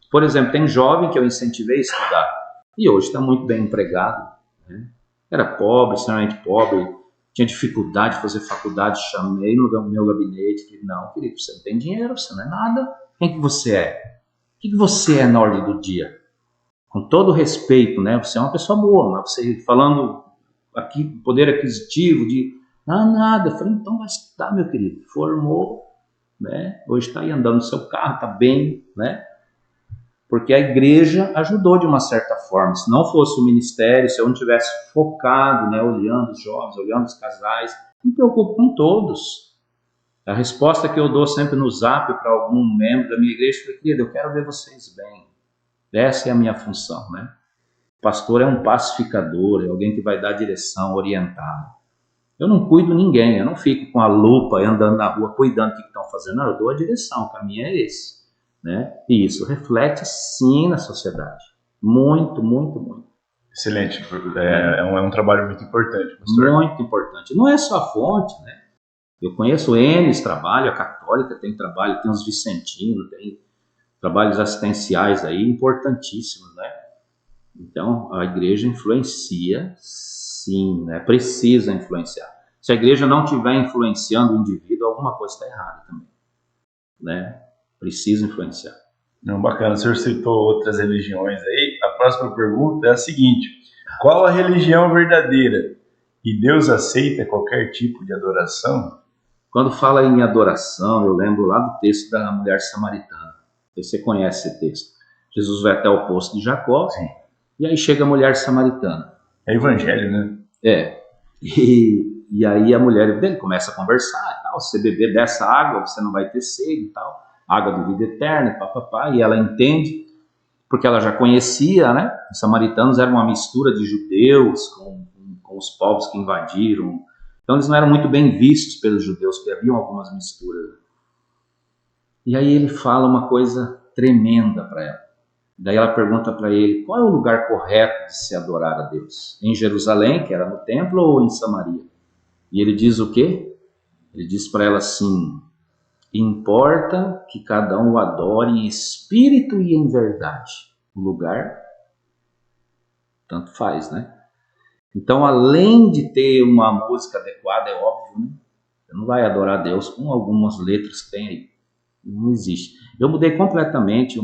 Por exemplo, tem jovem que eu incentivei a estudar e hoje está muito bem empregado, né? Era pobre, extremamente pobre, tinha dificuldade de fazer faculdade, chamei no meu gabinete, falei, não, querido, você não tem dinheiro, você não é nada, quem que você é? O que você é na ordem do dia? Com todo respeito, né? Você é uma pessoa boa, mas você falando aqui, poder aquisitivo, de nada. Eu falei, então vai estudar, meu querido. Formou, né? Hoje está aí andando no seu carro, está bem, né? Porque a igreja ajudou de uma certa forma. Se não fosse o ministério, se eu não tivesse focado, né, olhando os jovens, olhando os casais, me preocupo com todos. A resposta que eu dou sempre no zap para algum membro da minha igreja é, querido, eu quero ver vocês bem. Essa é a minha função, né? O pastor é um pacificador, é alguém que vai dar direção, orientar. Eu não cuido ninguém, eu não fico com a lupa andando na rua cuidando do que estão fazendo. Não, eu dou a direção, o caminho é esse. Né? E isso reflete sim na sociedade. Muito, muito, muito. Excelente. É um trabalho muito importante, pastor. Muito importante. Não é só a fonte, né? Eu conheço N trabalho, a católica tem trabalho, tem os vicentinos, tem trabalhos assistenciais aí importantíssimos, né? Então, a igreja influencia, sim, né? Precisa influenciar. Se a igreja não estiver influenciando o indivíduo, alguma coisa está errada também, né? Precisa influenciar. Não, bacana, o senhor citou outras religiões aí. A próxima pergunta é a seguinte: qual a religião verdadeira? E Deus aceita qualquer tipo de adoração? Quando fala em adoração, eu lembro lá do texto da mulher samaritana. Você conhece esse texto. Jesus vai até o poço de Jacó, sim, e aí chega a mulher samaritana. É evangelho, né? É. E aí a mulher dele começa a conversar e tal. Se você beber dessa água, você não vai ter sede e tal. Água de vida eterna, papapá. E ela entende, porque ela já conhecia, né? Os samaritanos eram uma mistura de judeus com os povos que invadiram. Então eles não eram muito bem vistos pelos judeus, porque haviam algumas misturas. E aí ele fala uma coisa tremenda para ela. Daí ela pergunta para ele, qual é o lugar correto de se adorar a Deus? Em Jerusalém, que era no templo, ou em Samaria? E ele diz o quê? Ele diz para ela assim, importa que cada um o adore em espírito e em verdade. O lugar, tanto faz, né? Então, além de ter uma música adequada, é óbvio, né? Você não vai adorar a Deus com algumas letras que tem aí. Não existe. Eu mudei completamente o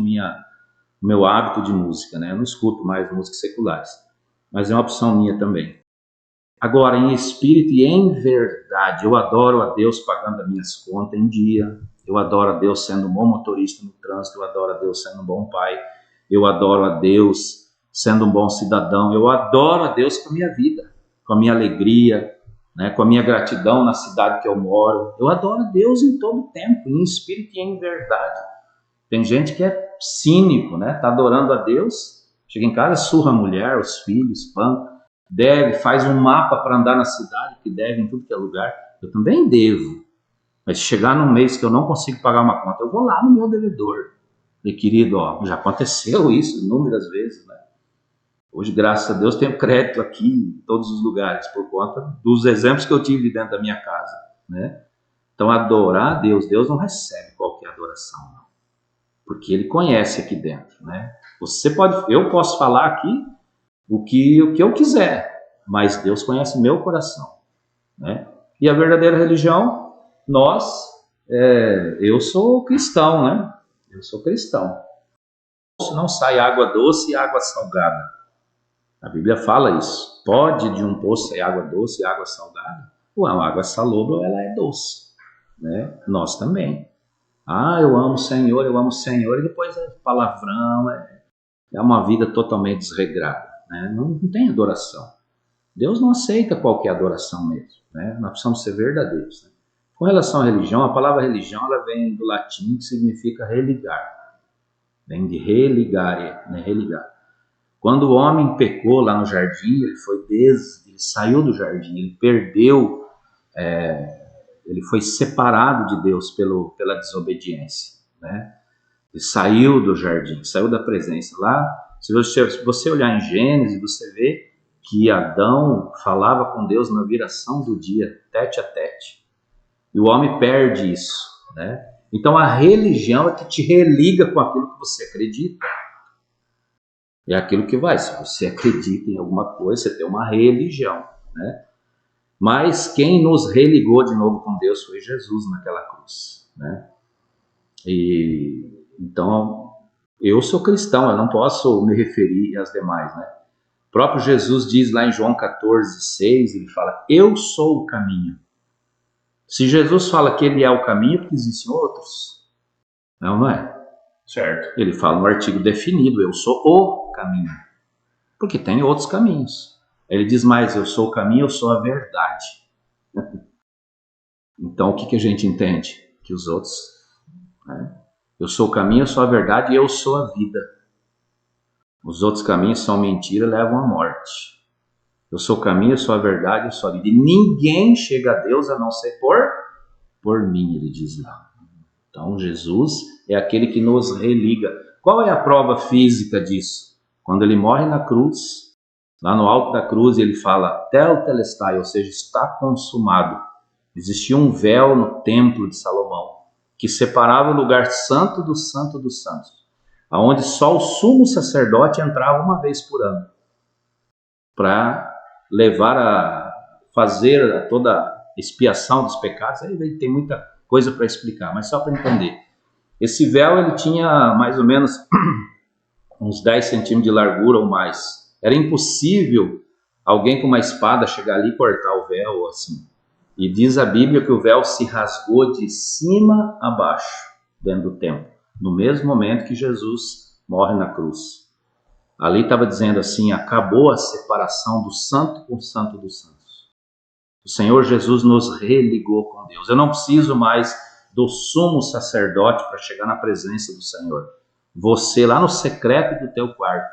meu hábito de música, né? Eu não escuto mais músicas seculares, mas é uma opção minha também. Agora, em espírito e em verdade, eu adoro a Deus pagando as minhas contas em dia, Eu adoro a Deus sendo um bom motorista no trânsito, eu adoro a Deus sendo um bom pai, eu adoro a Deus sendo um bom cidadão, eu adoro a Deus com a minha vida, com a minha alegria, né, com a minha gratidão na cidade que eu moro. Eu adoro a Deus em todo o tempo, em espírito e em verdade. Tem gente que é cínico, né? Tá adorando a Deus, chega em casa, surra a mulher, os filhos, espanca, deve, faz um mapa para andar na cidade, que deve em tudo que é lugar. Eu também devo. Mas se chegar num mês que eu não consigo pagar uma conta, eu vou lá no meu devedor. E querido, ó, já aconteceu isso inúmeras vezes, né? Hoje, graças a Deus, tenho crédito aqui em todos os lugares, por conta dos exemplos que eu tive dentro da minha casa, né? Então, adorar a Deus, Deus não recebe qualquer adoração, não. Porque Ele conhece aqui dentro, né? Eu posso falar aqui o que eu quiser, mas Deus conhece meu coração, né? E a verdadeira religião, eu sou cristão, né? Eu sou cristão. Não sai água doce e água salgada. A Bíblia fala isso. Pode de um poço sair água doce e água salgada? Ou a água salobra, ela é doce, né? Nós também. Eu amo o Senhor, e depois é palavrão, é uma vida totalmente desregrada, né? Não tem adoração. Deus não aceita qualquer adoração mesmo, né? Nós precisamos ser verdadeiros, né? Com relação à religião, a palavra religião ela vem do latim, que significa religar. Vem de religare, né? Religar. Quando o homem pecou lá no jardim, ele saiu do jardim, ele perdeu, ele foi separado de Deus pela desobediência, né? Ele saiu do jardim, saiu da presença. Lá, se você olhar em Gênesis, você vê que Adão falava com Deus na viração do dia, tete a tete. E o homem perde isso, né? Então a religião é que te religa com aquilo que você acredita. É aquilo que vai. Se você acredita em alguma coisa, você tem uma religião, né? Mas quem nos religou de novo com Deus foi Jesus naquela cruz, né? Então, eu sou cristão, eu não posso me referir às demais, né? O próprio Jesus diz lá em João 14:6, ele fala, eu sou o caminho. Se Jesus fala que ele é o caminho, porque existem outros. Não é? Certo. Ele fala no artigo definido, eu sou o caminho. Porque tem outros caminhos. Ele diz mais, eu sou o caminho, eu sou a verdade. Então, o que a gente entende? Que os outros, né? Eu sou o caminho, eu sou a verdade e eu sou a vida. Os outros caminhos são mentira e levam à morte. Eu sou o caminho, eu sou a verdade, eu sou a vida. E ninguém chega a Deus a não ser por mim, ele diz lá. Então, Jesus é aquele que nos religa. Qual é a prova física disso? Quando ele morre na cruz, lá no alto da cruz, ele fala, Teltelestai, ou seja, está consumado. Existia um véu no templo de Salomão, que separava o lugar santo dos santos, aonde só o sumo sacerdote entrava uma vez por ano, para levar a fazer toda a expiação dos pecados. Aí tem muita coisa para explicar, mas só para entender. Esse véu ele tinha mais ou menos uns 10 centímetros de largura ou mais. Era impossível alguém com uma espada chegar ali e cortar o véu assim. E diz a Bíblia que o véu se rasgou de cima a baixo, dentro do templo, no mesmo momento que Jesus morre na cruz. Ali estava dizendo assim, acabou a separação do santo com o santo dos santos. O Senhor Jesus nos religou com Deus. Eu não preciso mais do sumo sacerdote para chegar na presença do Senhor. Você lá no secreto do teu quarto,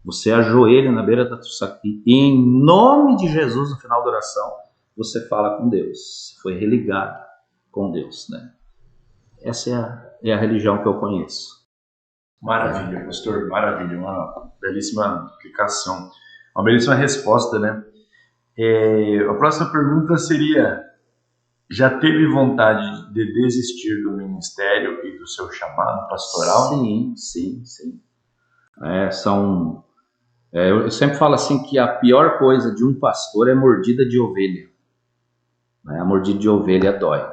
você ajoelha na beira da tua saquinha e em nome de Jesus, no final da oração, você fala com Deus. Foi religado com Deus, né? Essa é a religião que eu conheço. Maravilha, pastor, maravilha, uma belíssima explicação, uma belíssima resposta, né? A próxima pergunta seria, já teve vontade de desistir do ministério e do seu chamado pastoral? Sim. Eu sempre falo assim que a pior coisa de um pastor é mordida de ovelha. Né? A mordida de ovelha dói,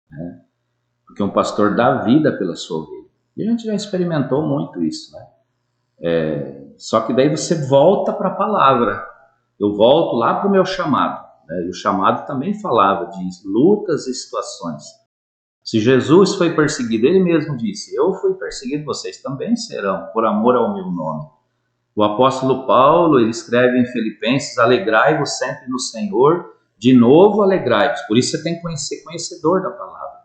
né? Porque um pastor dá vida pela sua ovelha. E a gente já experimentou muito isso, né? Só que daí você volta para a palavra. Eu volto lá para o meu chamado, né? E o chamado também falava de lutas e situações. Se Jesus foi perseguido, ele mesmo disse, eu fui perseguido, vocês também serão, por amor ao meu nome. O apóstolo Paulo, ele escreve em Filipenses, alegrai-vos sempre no Senhor, de novo alegrai-vos. Por isso você tem que ser conhecedor da palavra,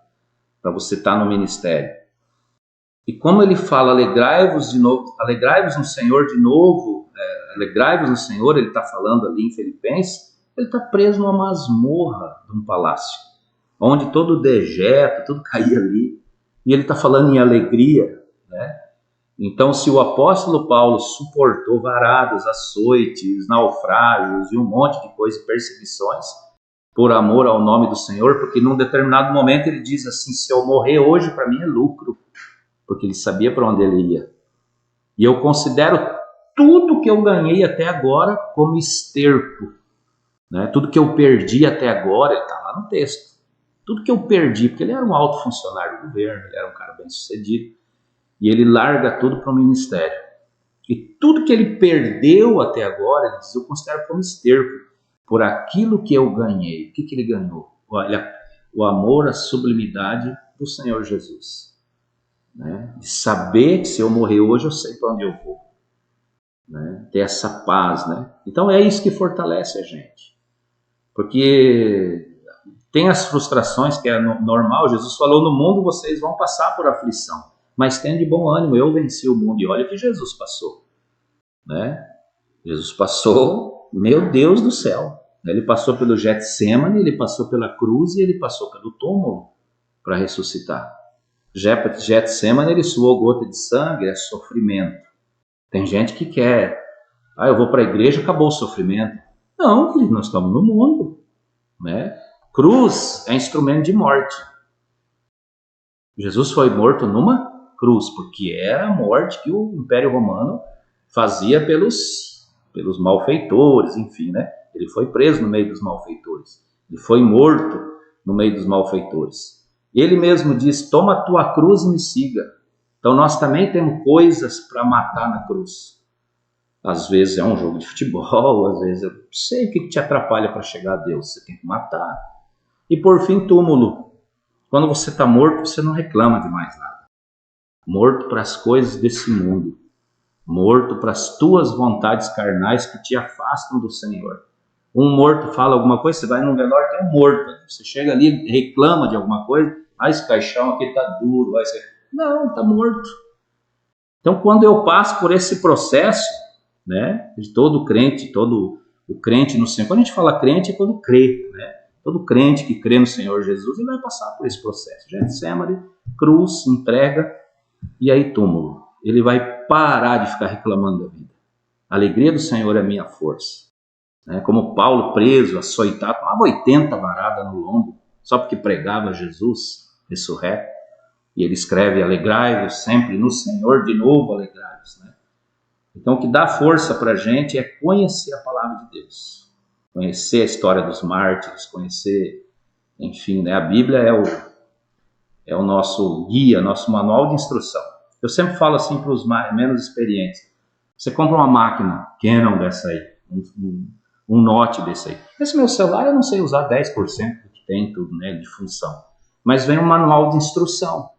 para você estar no ministério. E como ele fala, alegrai-vos de novo, alegrai-vos no Senhor de novo, alegrai-vos no Senhor, ele está falando ali em Filipenses, ele está preso numa masmorra de um palácio, onde todo dejeto, tudo caía ali, e ele está falando em alegria, né? Então, se o apóstolo Paulo suportou varadas, açoites, naufrágios e um monte de coisa, perseguições, por amor ao nome do Senhor, porque num determinado momento ele diz assim, se eu morrer hoje, para mim é lucro, porque ele sabia para onde ele ia. E eu considero tudo que eu ganhei até agora como esterco, né? Tudo que eu perdi até agora, ele está lá no texto, tudo que eu perdi, porque ele era um alto funcionário do governo, ele era um cara bem sucedido, e ele larga tudo para o ministério. E tudo que ele perdeu até agora, ele diz, eu considero como esterco, por aquilo que eu ganhei. O que ele ganhou? Olha, o amor, a sublimidade do Senhor Jesus. Né? De saber que se eu morrer hoje, eu sei para onde eu vou. Né? Ter essa paz. Né? Então é isso que fortalece a gente. Porque tem as frustrações, que é normal. Jesus falou, no mundo vocês vão passar por aflição. Mas tenha de bom ânimo, eu venci o mundo. E olha o que Jesus passou. Né? Jesus passou, meu Deus do céu. Ele passou pelo Getsemane, ele passou pela cruz e ele passou pelo túmulo para ressuscitar. Getsemane, ele suou gota de sangue, é sofrimento. Tem gente que quer, eu vou para a igreja, acabou o sofrimento. Não, querido, nós estamos no mundo. Né? Cruz é instrumento de morte. Jesus foi morto numa cruz, porque era a morte que o Império Romano fazia pelos malfeitores, enfim, né? Ele foi preso no meio dos malfeitores. Ele foi morto no meio dos malfeitores. Ele mesmo diz, toma a tua cruz e me siga. Então nós também temos coisas para matar na cruz. Às vezes é um jogo de futebol, às vezes eu não sei o que te atrapalha para chegar a Deus. Você tem que matar. E por fim, túmulo. Quando você está morto, você não reclama de mais nada. Morto para as coisas desse mundo. Morto para as tuas vontades carnais que te afastam do Senhor. Um morto fala alguma coisa, você vai num velório, tem um morto. Você chega ali, reclama de alguma coisa, esse caixão aqui está duro. Não, está morto. Então, quando eu passo por esse processo, né, de todo crente, todo o crente no Senhor, quando a gente fala crente, é quando crê, né? Todo crente que crê no Senhor Jesus, ele vai passar por esse processo. Getsemane, cruz, entrega, e aí túmulo. Ele vai parar de ficar reclamando da vida. A alegria do Senhor é a minha força. Né? Como Paulo preso, açoitado, tomava 80 varadas no lombo, só porque pregava Jesus ressurreto. E ele escreve, alegrai-vos sempre no Senhor, de novo alegrai-vos. Né? Então o que dá força para a gente é conhecer a palavra de Deus. Conhecer a história dos mártires, conhecer, enfim, né? A Bíblia é o nosso guia, nosso manual de instrução. Eu sempre falo assim para os menos experientes, você compra uma máquina Canon dessa aí, um Note desse aí. Esse meu celular eu não sei usar 10% do que tem tudo, né, de função, mas vem um manual de instrução.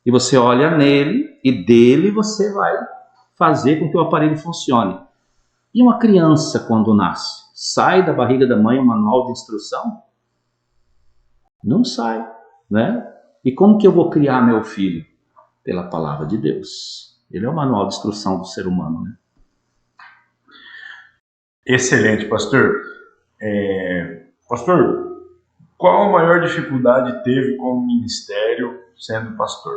E você olha nele e dele você vai fazer com que o aparelho funcione. E uma criança quando nasce, sai da barriga da mãe um manual de instrução? Não sai, né? E como que eu vou criar meu filho? Pela palavra de Deus. Ele é o manual de instrução do ser humano, né? Excelente, pastor. Pastor, qual a maior dificuldade teve com o ministério sendo pastor?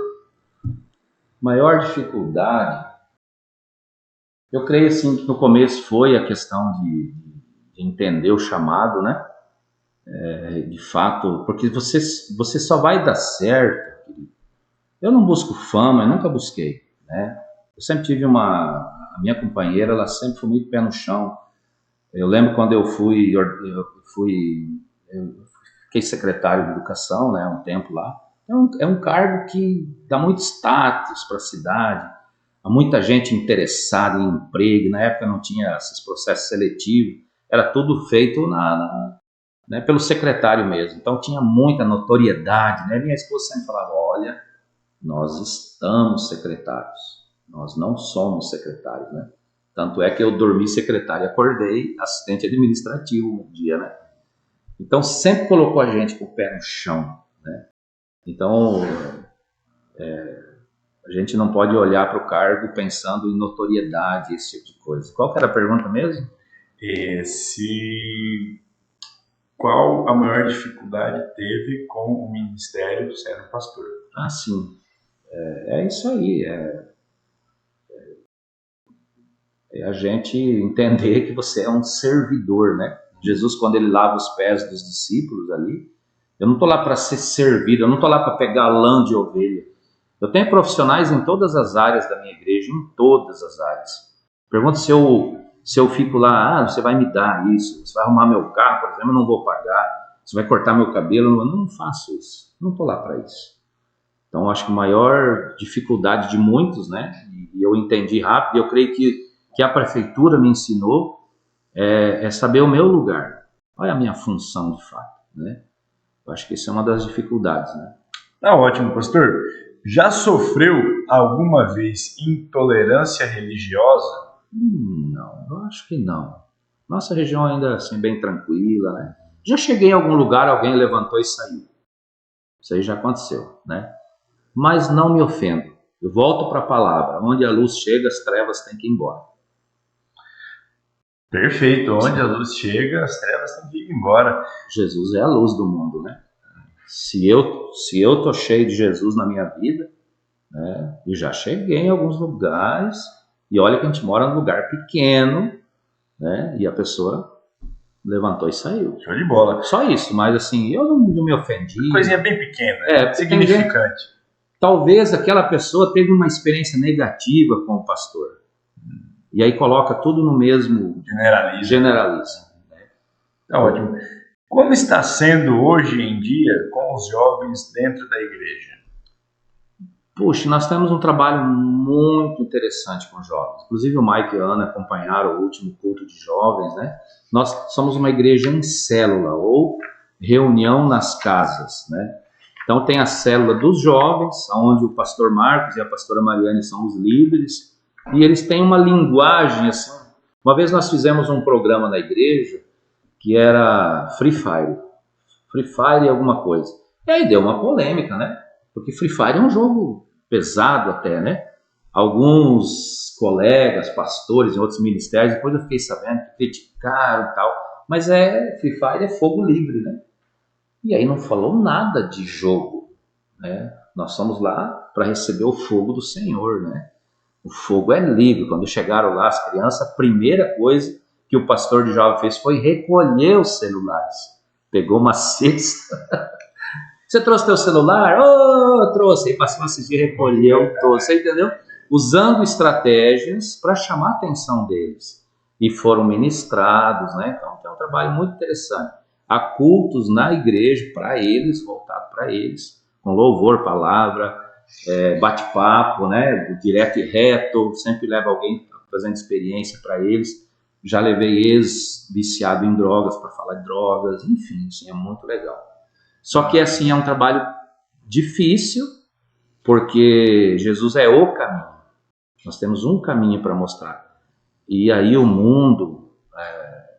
Maior dificuldade, eu creio assim que no começo foi a questão de entender o chamado, né? De fato, porque você só vai dar certo. Eu não busco fama, eu nunca busquei, né? Eu sempre tive a minha companheira, ela sempre foi muito pé no chão. Eu lembro quando eu fiquei secretário de educação, né, um tempo lá. É um cargo que dá muito status para a cidade. Há muita gente interessada em emprego. Na época não tinha esses processos seletivos. Era tudo feito né, pelo secretário mesmo. Então tinha muita notoriedade, né? Minha esposa sempre falava, olha, nós estamos secretários, nós não somos secretários, né? Tanto é que eu dormi secretário e acordei assistente administrativo um dia, né? Então sempre colocou a gente com o pé no chão, né? Então a gente não pode olhar para o cargo pensando em notoriedade, esse tipo de coisa. Qual que era a pergunta mesmo? Qual a maior dificuldade teve com o ministério sendo pastor? Ah, sim. É isso aí. É a gente entender que você é um servidor, né? Jesus, quando ele lava os pés dos discípulos ali, eu não estou lá para ser servido, eu não estou lá para pegar lã de ovelha. Eu tenho profissionais em todas as áreas da minha igreja, em todas as áreas. Pergunta se eu fico lá, você vai me dar isso, você vai arrumar meu carro, por exemplo, eu não vou pagar, você vai cortar meu cabelo, eu não faço isso, não estou lá para isso. Então, acho que a maior dificuldade de muitos, né, e eu entendi rápido, eu creio que a prefeitura me ensinou, é saber o meu lugar, qual é a minha função de fato, né? Eu acho que isso é uma das dificuldades, né? Tá ótimo, pastor. Já sofreu alguma vez intolerância religiosa? Não, eu acho que não. Nossa região ainda assim bem tranquila, né? Já cheguei em algum lugar, alguém levantou e saiu. Isso aí já aconteceu, né? Mas não me ofendo. Eu volto para a palavra. Onde a luz chega, as trevas têm que ir embora. Perfeito. Onde a luz chega, as trevas têm que ir embora. Jesus é a luz do mundo, né? Se eu tô cheio de Jesus na minha vida, né? E já cheguei em alguns lugares, e olha que a gente mora num lugar pequeno, né? E a pessoa levantou e saiu. Show de bola. Só isso, mas assim, eu não me ofendi. Coisinha bem pequena, significante. Talvez aquela pessoa teve uma experiência negativa com o pastor. E aí coloca tudo no mesmo... Generaliza. Tá ótimo. Como está sendo hoje em dia com os jovens dentro da igreja? Puxa, nós temos um trabalho muito interessante com jovens. Inclusive o Mike e a Ana acompanharam o último culto de jovens, né? Nós somos uma igreja em célula, ou reunião nas casas, né? Então tem a célula dos jovens, onde o pastor Marcos e a pastora Mariane são os líderes, e eles têm uma linguagem assim. Uma vez nós fizemos um programa na igreja que era Free Fire alguma coisa. E aí deu uma polêmica, né? Porque Free Fire é um jogo pesado até, né? Alguns colegas, pastores em outros ministérios, depois eu fiquei sabendo que criticaram e tal, mas Free Fire é fogo livre, né? E aí não falou nada de jogo, né? Nós fomos lá para receber o fogo do Senhor, né? O fogo é livre. Quando chegaram lá as crianças, a primeira coisa que o pastor de jovem fez foi recolher os celulares. Pegou uma cesta. Você trouxe teu celular? Oh, trouxe. Aí passou a assistir, recolheu todo. Você entendeu? Usando estratégias para chamar a atenção deles. E foram ministrados, né? Então é um trabalho muito interessante. Há cultos na igreja para eles, voltado para eles, com louvor, palavra, bate-papo, né? Direto e reto. Sempre leva alguém fazendo experiência para eles. Já levei ex-viciado em drogas para falar de drogas. Enfim, assim, é muito legal. Só que assim é um trabalho difícil, porque Jesus é o caminho. Nós temos um caminho para mostrar. E aí o mundo,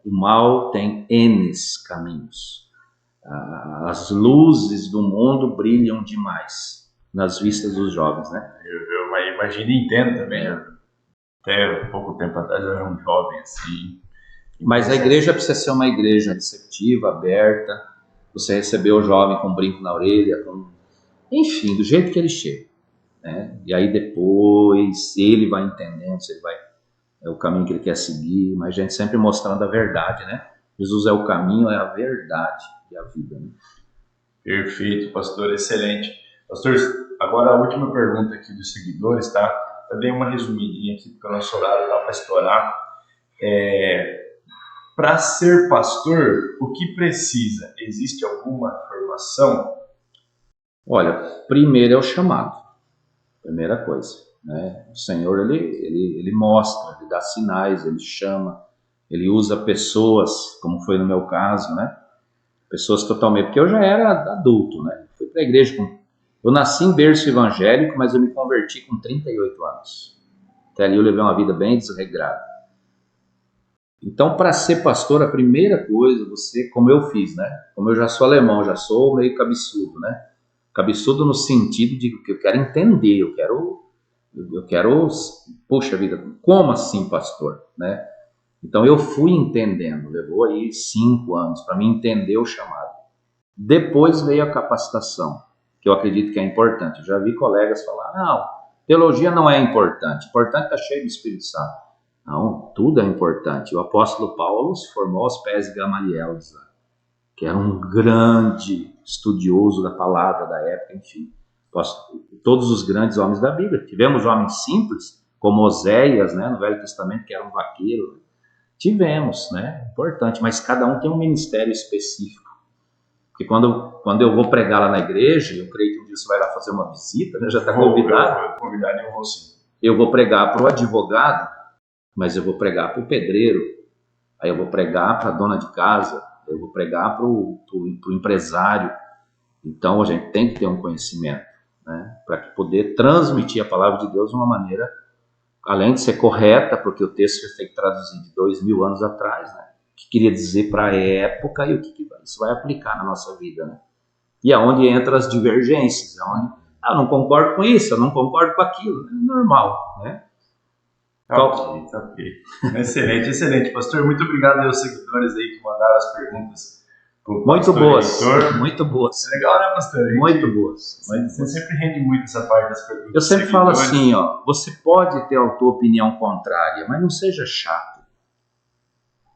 o mal tem N caminhos. As luzes do mundo brilham demais nas vistas dos jovens, né? Eu imagino e entendo também. Até pouco tempo atrás eu era um jovem assim. Mas a igreja precisa ser uma igreja receptiva, aberta. Você recebeu o jovem com um brinco na orelha, enfim, do jeito que ele chega, né? E aí depois ele vai entendendo se ele é o caminho que ele quer seguir, mas a gente sempre mostrando a verdade, né? Jesus é o caminho, é a verdade e a vida, né? Perfeito, pastor, excelente. Pastor, agora a última pergunta aqui dos seguidores, tá? Eu dei uma resumidinha aqui, porque o nosso horário tá para estourar. Para ser pastor, o que precisa? Existe alguma formação? Olha, primeiro é o chamado, primeira coisa, né? O Senhor, ele mostra, ele dá sinais, ele chama, ele usa pessoas, como foi no meu caso, né? Pessoas totalmente... Porque eu já era adulto, né? Fui para a igreja eu nasci em berço evangélico, mas eu me converti com 38 anos. Até ali eu levei uma vida bem desregrada. Então, para ser pastor, a primeira coisa, você, como eu fiz, né? Como eu já sou alemão, já sou meio cabeçudo, né? Cabeçudo no sentido de que eu quero entender, eu quero, poxa vida, como assim, pastor, né? Então eu fui entendendo, levou aí 5 anos para mim entender o chamado. Depois veio a capacitação, que eu acredito que é importante. Eu já vi colegas falar, não, teologia não é importante, importante está cheio do Espírito Santo. Não, tudo é importante. O apóstolo Paulo se formou aos pés de Gamaliel, que era um grande estudioso da palavra da época, enfim. Todos os grandes homens da Bíblia. Tivemos homens simples, como Oséias, né, no Velho Testamento, que era um vaqueiro. Tivemos, né, importante, mas cada um tem um ministério específico. Porque quando eu vou pregar lá na igreja, eu creio que um dia você vai lá fazer uma visita, né, já está convidado. Eu vou sim. Eu vou pregar para o advogado, mas eu vou pregar para o pedreiro, aí eu vou pregar para a dona de casa, eu vou pregar para o empresário. Então a gente tem que ter um conhecimento, né, para poder transmitir a palavra de Deus de uma maneira, além de ser correta, porque o texto foi traduzido de 2000 anos atrás, né, o que queria dizer para a época e o que isso vai aplicar na nossa vida, né? E aonde entram as divergências, aonde eu não concordo com isso, eu não concordo com aquilo, é normal, né? Ok. Excelente, excelente. Pastor, muito obrigado aos seguidores aí que mandaram as perguntas. Muito boas, muito boas. É legal, né, pastor? Muito boas. Você sempre rende muito essa parte das perguntas. Eu sempre falo assim, ó, você pode ter a tua opinião contrária, mas não seja chato,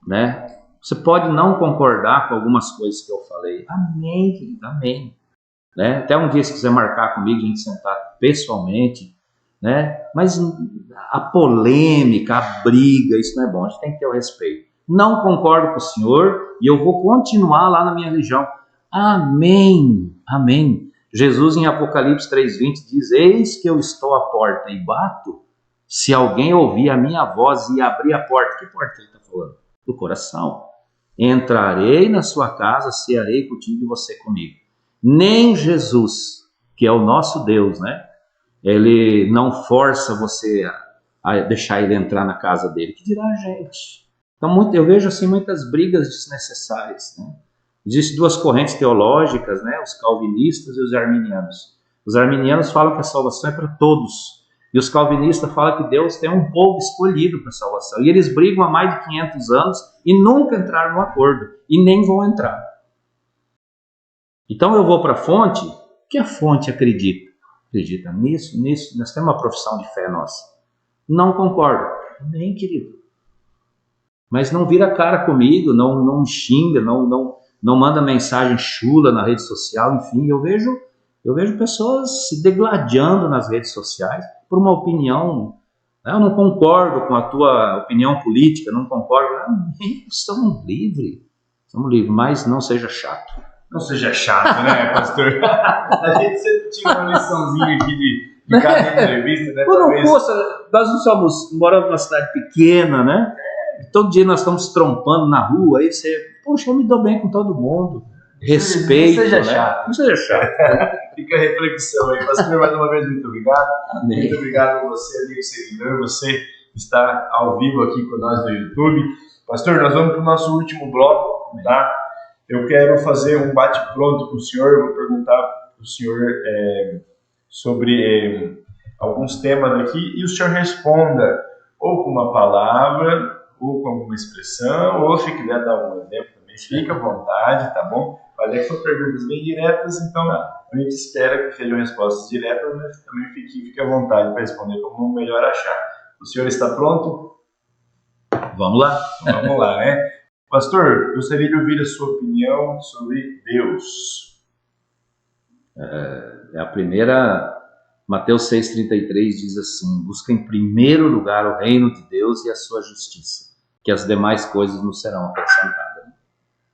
né? Você pode não concordar com algumas coisas que eu falei. Amém, querido, amém. Né? Até um dia, se quiser marcar comigo, a gente sentar pessoalmente, né? Mas a polêmica, a briga, isso não é bom, a gente tem que ter o respeito. Não concordo com o senhor e eu vou continuar lá na minha religião. Amém, amém. Jesus em Apocalipse 3:20 diz, eis que eu estou à porta e bato, se alguém ouvir a minha voz e abrir a porta. Que porta ele está falando? Do coração. Entrarei na sua casa, cearei contigo e você comigo. Nem Jesus, que é o nosso Deus, né? Ele não força você a deixar ele entrar na casa dele, que dirá a gente. Então eu vejo assim muitas brigas desnecessárias, né? Existem duas correntes teológicas, né? Os calvinistas e os arminianos. Os arminianos falam que a salvação é para todos. E os calvinistas falam que Deus tem um povo escolhido para a salvação. E eles brigam há mais de 500 anos e nunca entraram no acordo. E nem vão entrar. Então eu vou para a fonte, que a fonte acredita. Acredita nisso. Nós temos uma profissão de fé nossa. Não concordo. Nem, querido. Mas não vira cara comigo, não xinga, não manda mensagem chula na rede social. Enfim, eu vejo pessoas se degladiando nas redes sociais por uma opinião. Eu não concordo com a tua opinião política, não concordo. Somos livres, mas não seja chato. Não seja chato, né, pastor? A gente sempre tinha uma liçãozinha aqui de cada entrevista, né? Nós moramos numa cidade pequena, né? Todo dia nós estamos trompando na rua, aí você, poxa, eu me dou bem com todo mundo. Respeito, não seja, né? chato. Não seja chato. Fica a reflexão aí. Pastor, mais uma vez, muito obrigado. Amém. Muito obrigado a você, amigo seguidor, você está ao vivo aqui com nós no YouTube. Pastor, nós vamos para o nosso último bloco, tá? Eu quero fazer um bate-pronto com o senhor, eu vou perguntar para o senhor sobre alguns temas aqui e o senhor responda ou com uma palavra, ou com alguma expressão, ou se quiser dar algum exemplo também, fica à vontade, tá bom? Mas é que são perguntas bem diretas, então a gente espera que sejam respostas diretas, mas também fique à vontade para responder como melhor achar. O senhor está pronto? Vamos lá. Vamos lá, né? Pastor, gostaria de ouvir a sua opinião sobre Deus. É a primeira, Mateus 6,33 diz assim, busca em primeiro lugar o reino de Deus e a sua justiça, que as demais coisas nos serão acrescentadas.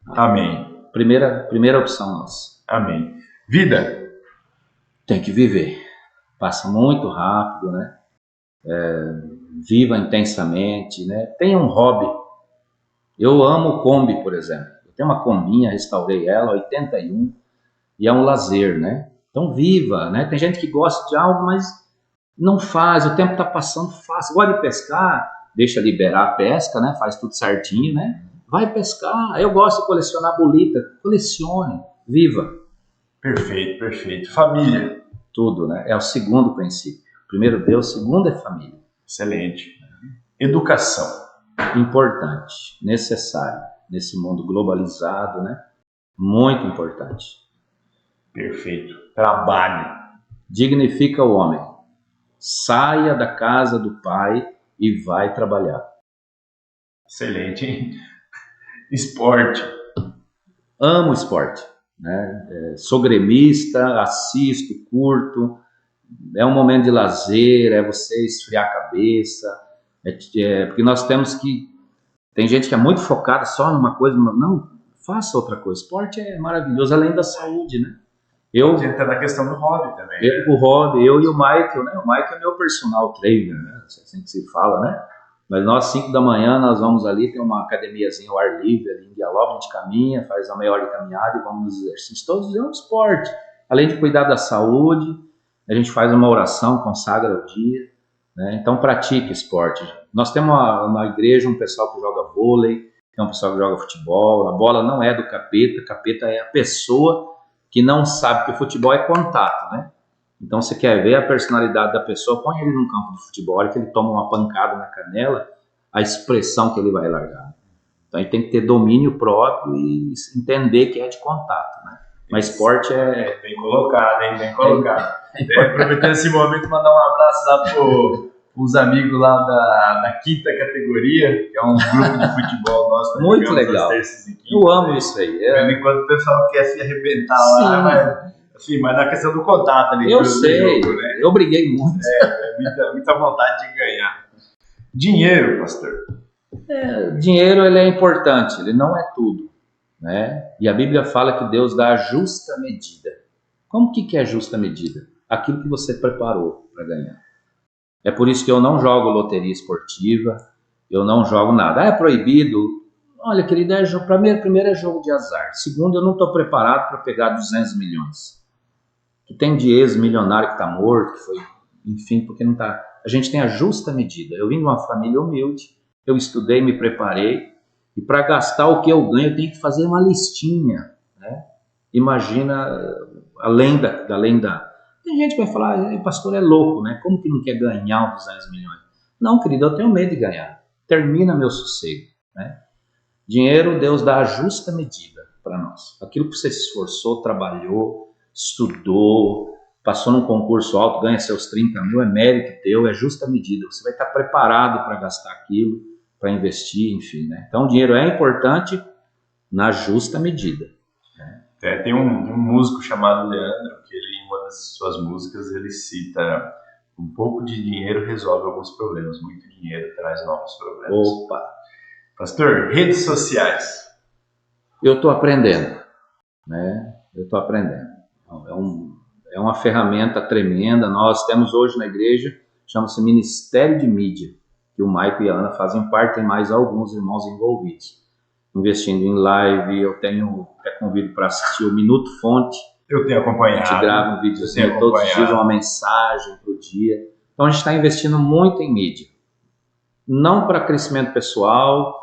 Amém. Primeira opção nossa. Amém. Vida. Tem que viver. Passa muito rápido, né? Viva intensamente, né? Tenha um hobby. Eu amo Kombi, por exemplo. Eu Tem uma Kombinha, restaurei ela, 81, e é um lazer, né? Então viva, né? Tem gente que gosta de algo, mas não faz, o tempo está passando, faz. Gosta de pescar, deixa liberar a pesca, né? Faz tudo certinho, né? Vai pescar. Eu gosto de colecionar bolita, colecione, viva. Perfeito, perfeito. Família. Tudo, né? É o segundo princípio. Primeiro Deus, segundo é família. Excelente. Educação. Importante, necessário, nesse mundo globalizado, né? Muito importante. Perfeito. Trabalho. Dignifica o homem. Saia da casa do pai e vai trabalhar. Excelente, hein? Esporte. Amo esporte, né? Sou gremista, assisto, curto. É um momento de lazer, é você esfriar a cabeça. Porque nós temos que... Tem gente que é muito focada só numa coisa. Não, faça outra coisa. Esporte é maravilhoso, além da saúde, né? A gente tá na questão do hobby também. O hobby, eu e o Michael, né? O Michael é meu personal trainer, né? Assim que se fala, né? Mas nós, 5 da manhã, nós vamos ali, tem uma academiazinha ao ar livre ali em Dialog, a gente caminha, faz a meia hora de caminhada e vamos nos exercícios. Todos é um esporte. Além de cuidar da saúde, a gente faz uma oração, consagra o dia, né? Então pratique esporte. Nós temos na igreja um pessoal que joga vôlei, tem um pessoal que joga futebol. A bola não é do capeta é a pessoa que não sabe que o futebol é contato, né? Então, você quer ver a personalidade da pessoa, põe ele num campo de futebol, a hora que ele toma uma pancada na canela, a expressão que ele vai largar. Então, a gente tem que ter domínio próprio e entender que é de contato, né? Mas esporte é... Bem colocado, hein? Bem colocado. Aproveitando esse momento, mandar um abraço lá os amigos lá da quinta categoria, que é um grupo de futebol nosso. Muito legal. Eu amo isso aí. Enquanto o pessoal quer se arrebentar lá, mas na questão do contato ali. Eu sei, jogo, né? Eu briguei muito. Muita vontade de ganhar. Dinheiro, pastor. Dinheiro ele é importante, ele não é tudo, né? E a Bíblia fala que Deus dá a justa medida. Como que é a justa medida? Aquilo que você preparou para ganhar. É por isso que eu não jogo loteria esportiva, eu não jogo nada. É proibido? Olha, querido, primeiro é jogo de azar. Segundo, eu não estou preparado para pegar 200 milhões. Que tem de ex-milionário que está morto, que foi, enfim, porque não está. A gente tem a justa medida. Eu vim de uma família humilde, eu estudei, me preparei, e para gastar o que eu ganho, eu tenho que fazer uma listinha, né? Imagina, além da... Tem gente que vai falar, pastor é louco, né? Como que não quer ganhar os 200 milhões? Não, querido, eu tenho medo de ganhar. Termina meu sossego, né? Dinheiro, Deus dá a justa medida para nós. Aquilo que você se esforçou, trabalhou, estudou, passou num concurso alto, ganha seus 30 mil, é mérito teu, é justa medida. Você vai estar preparado para gastar aquilo, para investir, enfim, né? Então, o dinheiro é importante na justa medida. Tem um músico chamado Leandro, que ele, em uma das suas músicas, ele cita: um pouco de dinheiro resolve alguns problemas, muito dinheiro traz novos problemas. Opa! Pastor, redes sociais. Eu estou aprendendo, né? Eu estou aprendendo. É uma ferramenta tremenda. Nós temos hoje na igreja, chama-se Ministério de Mídia, que o Maico e a Ana fazem parte, tem mais alguns irmãos envolvidos. Investindo em live, eu tenho até convido para assistir o Minuto Fonte. Eu tenho acompanhado. A gente grava um videozinho todos os dias, uma mensagem por dia. Então a gente está investindo muito em mídia. Não para crescimento pessoal,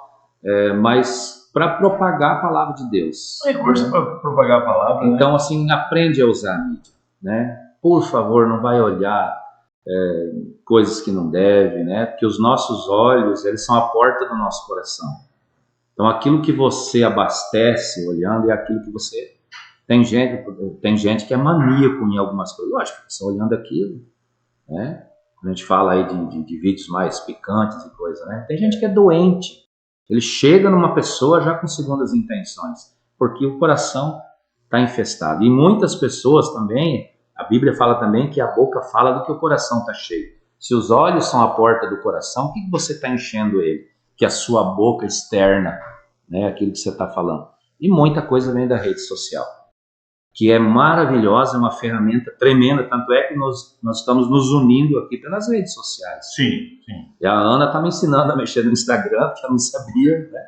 mas para propagar a palavra de Deus. Recurso para propagar a palavra. Então, assim, aprende a usar a mídia, né? Por favor, não vai olhar coisas que não deve, né? Porque os nossos olhos, eles são a porta do nosso coração. Então, aquilo que você abastece olhando é aquilo que você... Tem gente que é maníaco em algumas coisas. Lógico, você olhando aquilo, né? A gente fala aí de vídeos mais picantes e coisa, né? Tem gente que é doente. Ele chega numa pessoa já com segundas intenções, porque o coração está infestado. E muitas pessoas também, a Bíblia fala também que a boca fala do que o coração está cheio. Se os olhos são a porta do coração, o que você está enchendo ele? Que a sua boca externa, né, aquilo que você está falando. E muita coisa vem da rede social, que é maravilhosa, é uma ferramenta tremenda, tanto é que nós estamos nos unindo aqui pelas redes sociais. Sim. E a Ana está me ensinando a mexer no Instagram, porque eu não sabia, né?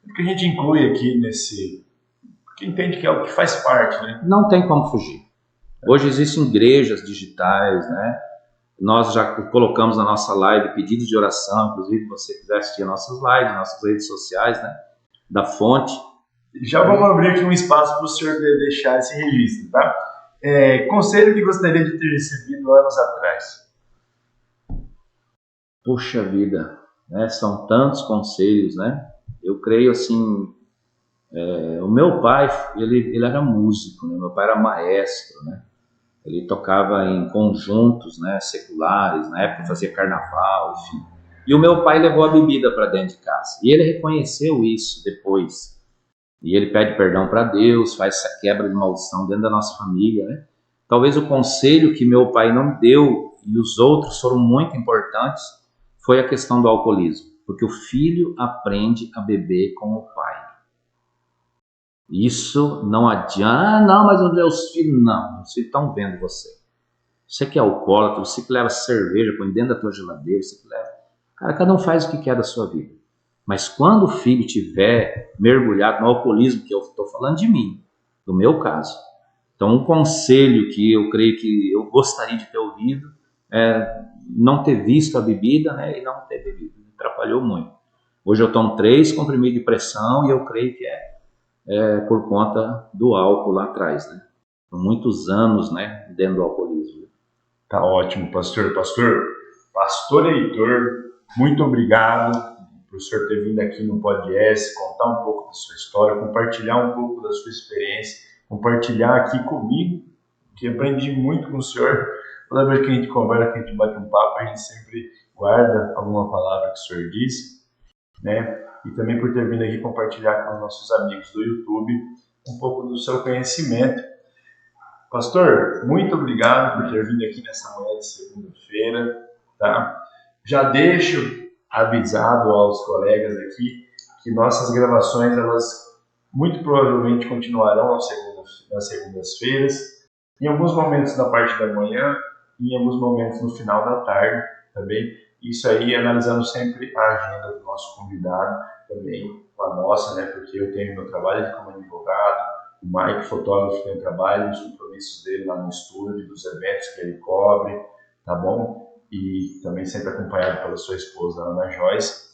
O que a gente inclui aqui que entende que é algo que faz parte, né? Não tem como fugir. Hoje existem igrejas digitais, né? Nós já colocamos na nossa live pedidos de oração, inclusive se você quiser assistir nossas lives, nossas redes sociais, né? Da Fonte. Já vamos abrir aqui um espaço para o senhor deixar esse registro, tá? Conselho que gostaria de ter recebido anos atrás. Puxa vida, né? São tantos conselhos, né? Eu creio assim, o meu pai, ele era músico, né? Meu pai era maestro, né? Ele tocava em conjuntos, né, seculares, na época fazia carnaval, enfim. E o meu pai levou a bebida para dentro de casa. E ele reconheceu isso depois. E ele pede perdão para Deus, faz essa quebra de maldição dentro da nossa família, né? Talvez o conselho que meu pai não me deu, e os outros foram muito importantes, foi a questão do alcoolismo. Porque o filho aprende a beber com o pai. Isso não adianta, não, mas os filhos não, os filhos estão vendo você. Você que é alcoólatra, você que leva cerveja, põe dentro da tua geladeira, você que leva. Cara, cada um faz o que quer da sua vida. Mas quando o filho tiver mergulhado no alcoolismo, que eu estou falando de mim, do meu caso. Então, um conselho que eu creio que eu gostaria de ter ouvido é não ter visto a bebida, né, e não ter bebido. Me atrapalhou muito. Hoje eu tomo 3 comprimidos de pressão e eu creio que é por conta do álcool lá atrás, né? Por muitos anos, né, dentro do alcoolismo. Tá ótimo, pastor. Pastor Heitor, muito obrigado por o senhor ter vindo aqui no podcast, contar um pouco da sua história, compartilhar um pouco da sua experiência, compartilhar aqui comigo, que aprendi muito com o senhor. Toda vez que a gente conversa, que a gente bate um papo, a gente sempre guarda alguma palavra que o senhor disse, né? E também por ter vindo aqui compartilhar com os nossos amigos do YouTube um pouco do seu conhecimento. Pastor, muito obrigado por ter vindo aqui nessa manhã de segunda-feira, tá? Já deixo avisado aos colegas aqui que nossas gravações, elas muito provavelmente continuarão nas segundas-feiras, em alguns momentos na parte da manhã e em alguns momentos no final da tarde, também. Isso aí analisando sempre a agenda do nosso convidado, também a nossa, né? Porque eu tenho meu trabalho como advogado, o Mike, fotógrafo, tem o trabalho, os compromissos dele lá no estúdio, dos eventos que ele cobre, tá bom? E também sempre acompanhado pela sua esposa, Ana Joyce.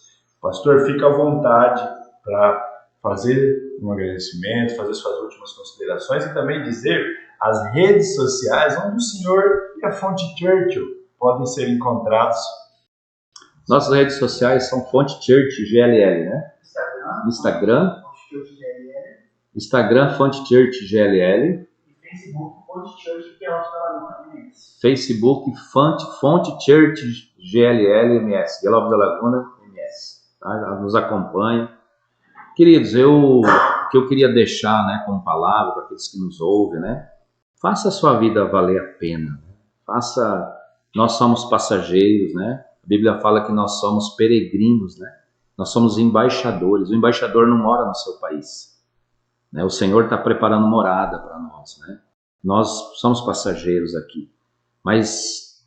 Pastor, fica à vontade para fazer um agradecimento, fazer suas últimas considerações e também dizer as redes sociais onde o senhor e a Fonte Churchill podem ser encontrados. Nossas redes sociais são Fonte Church GLL, né? Instagram Fonte Church GLL. E Facebook Fonte Church Guelobs da Laguna MS. Facebook Fonte Church GLL MS. Guelobs da Laguna MS. Tá? Nos acompanha. Queridos, o que eu queria deixar, né, como palavra para aqueles que nos ouvem, né? Faça a sua vida valer a pena. Nós somos passageiros, né? A Bíblia fala que nós somos peregrinos, né? Nós somos embaixadores. O embaixador não mora no seu país, né? O Senhor está preparando morada para nós, né? Nós somos passageiros aqui. Mas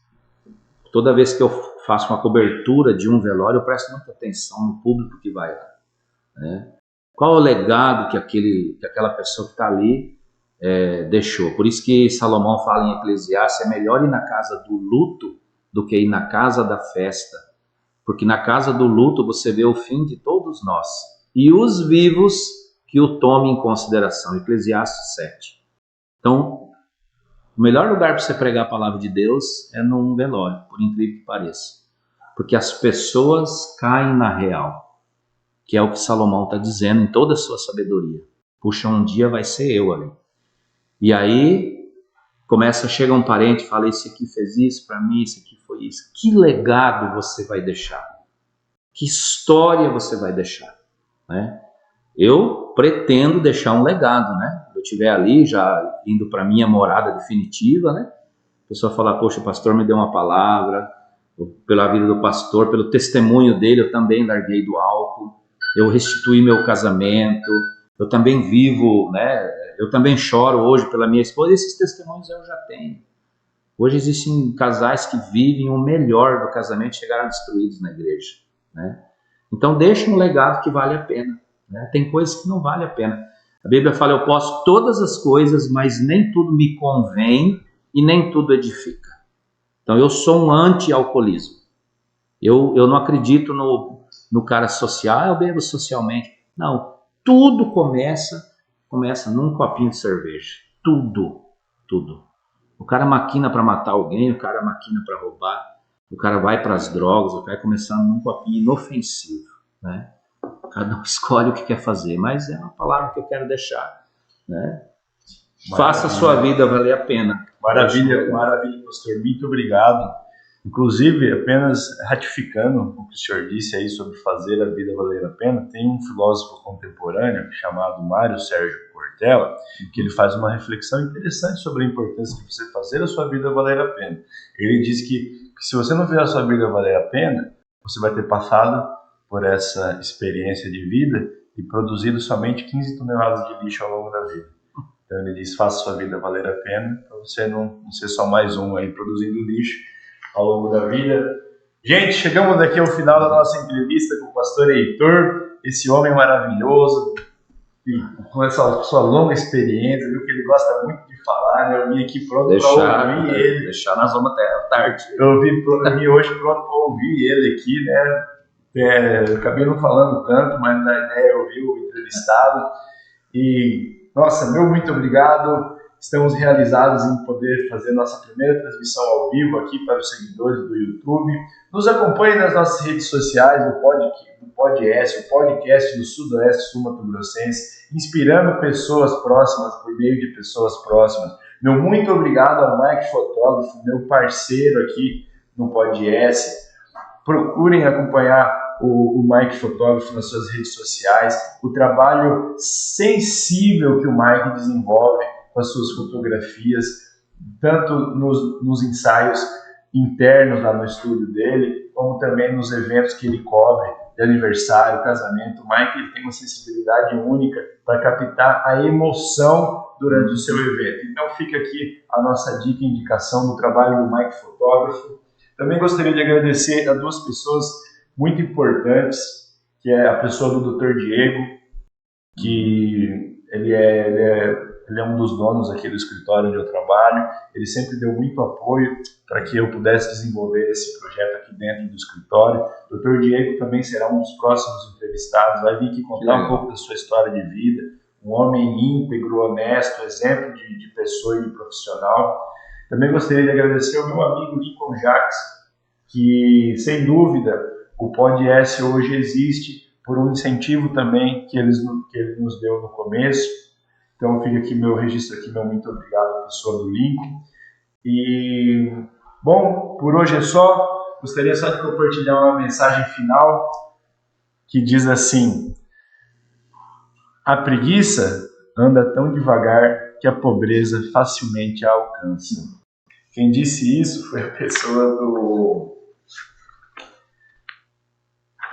toda vez que eu faço uma cobertura de um velório, eu presto muita atenção no público que vai lá, né? Qual é o legado que aquela pessoa que está ali deixou? Por isso que Salomão fala em Eclesiastes, é melhor ir na casa do luto do que ir na casa da festa, porque na casa do luto você vê o fim de todos nós, e os vivos que o tomem em consideração, Eclesiastes 7. Então, o melhor lugar para você pregar a palavra de Deus é num velório, por incrível que pareça, porque as pessoas caem na real, que é o que Salomão está dizendo em toda a sua sabedoria. Puxa, um dia vai ser eu ali. E aí chega um parente e fala, esse aqui fez isso para mim, esse aqui foi isso. Que legado você vai deixar? Que história você vai deixar? Né? Eu pretendo deixar um legado, né? Eu estiver ali, já indo para minha morada definitiva, né? A pessoa fala, poxa, o pastor me deu uma palavra, pela vida do pastor, pelo testemunho dele, eu também larguei do álcool, eu restituí meu casamento, eu também vivo, né? Eu também choro hoje pela minha esposa, e esses testemunhos eu já tenho. Hoje existem casais que vivem o melhor do casamento e chegaram destruídos na igreja, né? Então deixa um legado que vale a pena, né? Tem coisas que não vale a pena. A Bíblia fala, eu posso todas as coisas, mas nem tudo me convém e nem tudo edifica. Então eu sou um anti-alcoolismo. Eu não acredito no cara social, eu bebo socialmente. Não, tudo começa num copinho de cerveja. Tudo. O cara maquina para matar alguém, o cara maquina para roubar, o cara vai para as drogas, o cara começando num copinho inofensivo, né? Cada um escolhe o que quer fazer, mas é uma palavra que eu quero deixar, né? Faça a sua vida valer a pena. Maravilha, pastor. Muito obrigado. Inclusive, apenas ratificando o que o senhor disse aí sobre fazer a vida valer a pena, tem um filósofo contemporâneo chamado Mário Sérgio Cortella, que ele faz uma reflexão interessante sobre a importância de você fazer a sua vida valer a pena. Ele diz que se você não fizer a sua vida valer a pena, você vai ter passado por essa experiência de vida e produzido somente 15 toneladas de lixo ao longo da vida. Então ele diz, faça a sua vida valer a pena, para você não ser só mais um aí produzindo lixo ao longo da vida. Gente, chegamos aqui ao final da nossa entrevista com o pastor Heitor, esse homem maravilhoso, com essa sua longa experiência, viu que ele gosta muito de falar, né? Eu vim aqui pronto para ouvir ele. Deixar nós vamos até a tarde. Eu vim hoje pronto para ouvir ele aqui, né? Eu acabei não falando tanto, mas na ideia eu ouvi o entrevistado. E, nossa, muito obrigado. Estamos realizados em poder fazer nossa primeira transmissão ao vivo aqui para os seguidores do YouTube. Nos acompanhe nas nossas redes sociais, do podcast, o podcast do Sudoeste Sul-Mato-Grossense, inspirando pessoas próximas por meio de pessoas próximas. Meu muito obrigado ao Mike Fotógrafo, meu parceiro aqui no podcast. Procurem acompanhar o Mike Fotógrafo nas suas redes sociais, o trabalho sensível que o Mike desenvolve com as suas fotografias, tanto nos ensaios internos lá no estúdio dele, como também nos eventos que ele cobre, de aniversário, casamento. O Mike ele tem uma sensibilidade única para captar a emoção durante o seu evento. Então fica aqui a nossa dica e indicação do trabalho do Mike Fotógrafo. Também gostaria de agradecer a duas pessoas muito importantes, que é a pessoa do Dr. Diego, que ele é um dos donos aqui do escritório onde eu trabalho. Ele sempre deu muito apoio para que eu pudesse desenvolver esse projeto aqui dentro do escritório. O Dr. Diego também será um dos próximos entrevistados, vai vir aqui contar um pouco da sua história de vida, um homem íntegro, honesto, exemplo de pessoa e de profissional. Também gostaria de agradecer ao meu amigo Lincoln Jacques, que, sem dúvida, o podcast hoje existe por um incentivo também que ele nos deu no começo. Então fica aqui meu registro aqui, meu muito obrigado à pessoa do Lincoln. E, bom, por hoje é só. Gostaria só de compartilhar uma mensagem final que diz assim: a preguiça anda tão devagar que a pobreza facilmente a alcança. Quem disse isso foi a pessoa do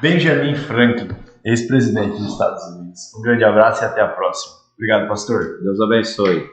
Benjamin Franklin, ex-presidente dos Estados Unidos. Um grande abraço e até a próxima. Obrigado, pastor. Deus abençoe.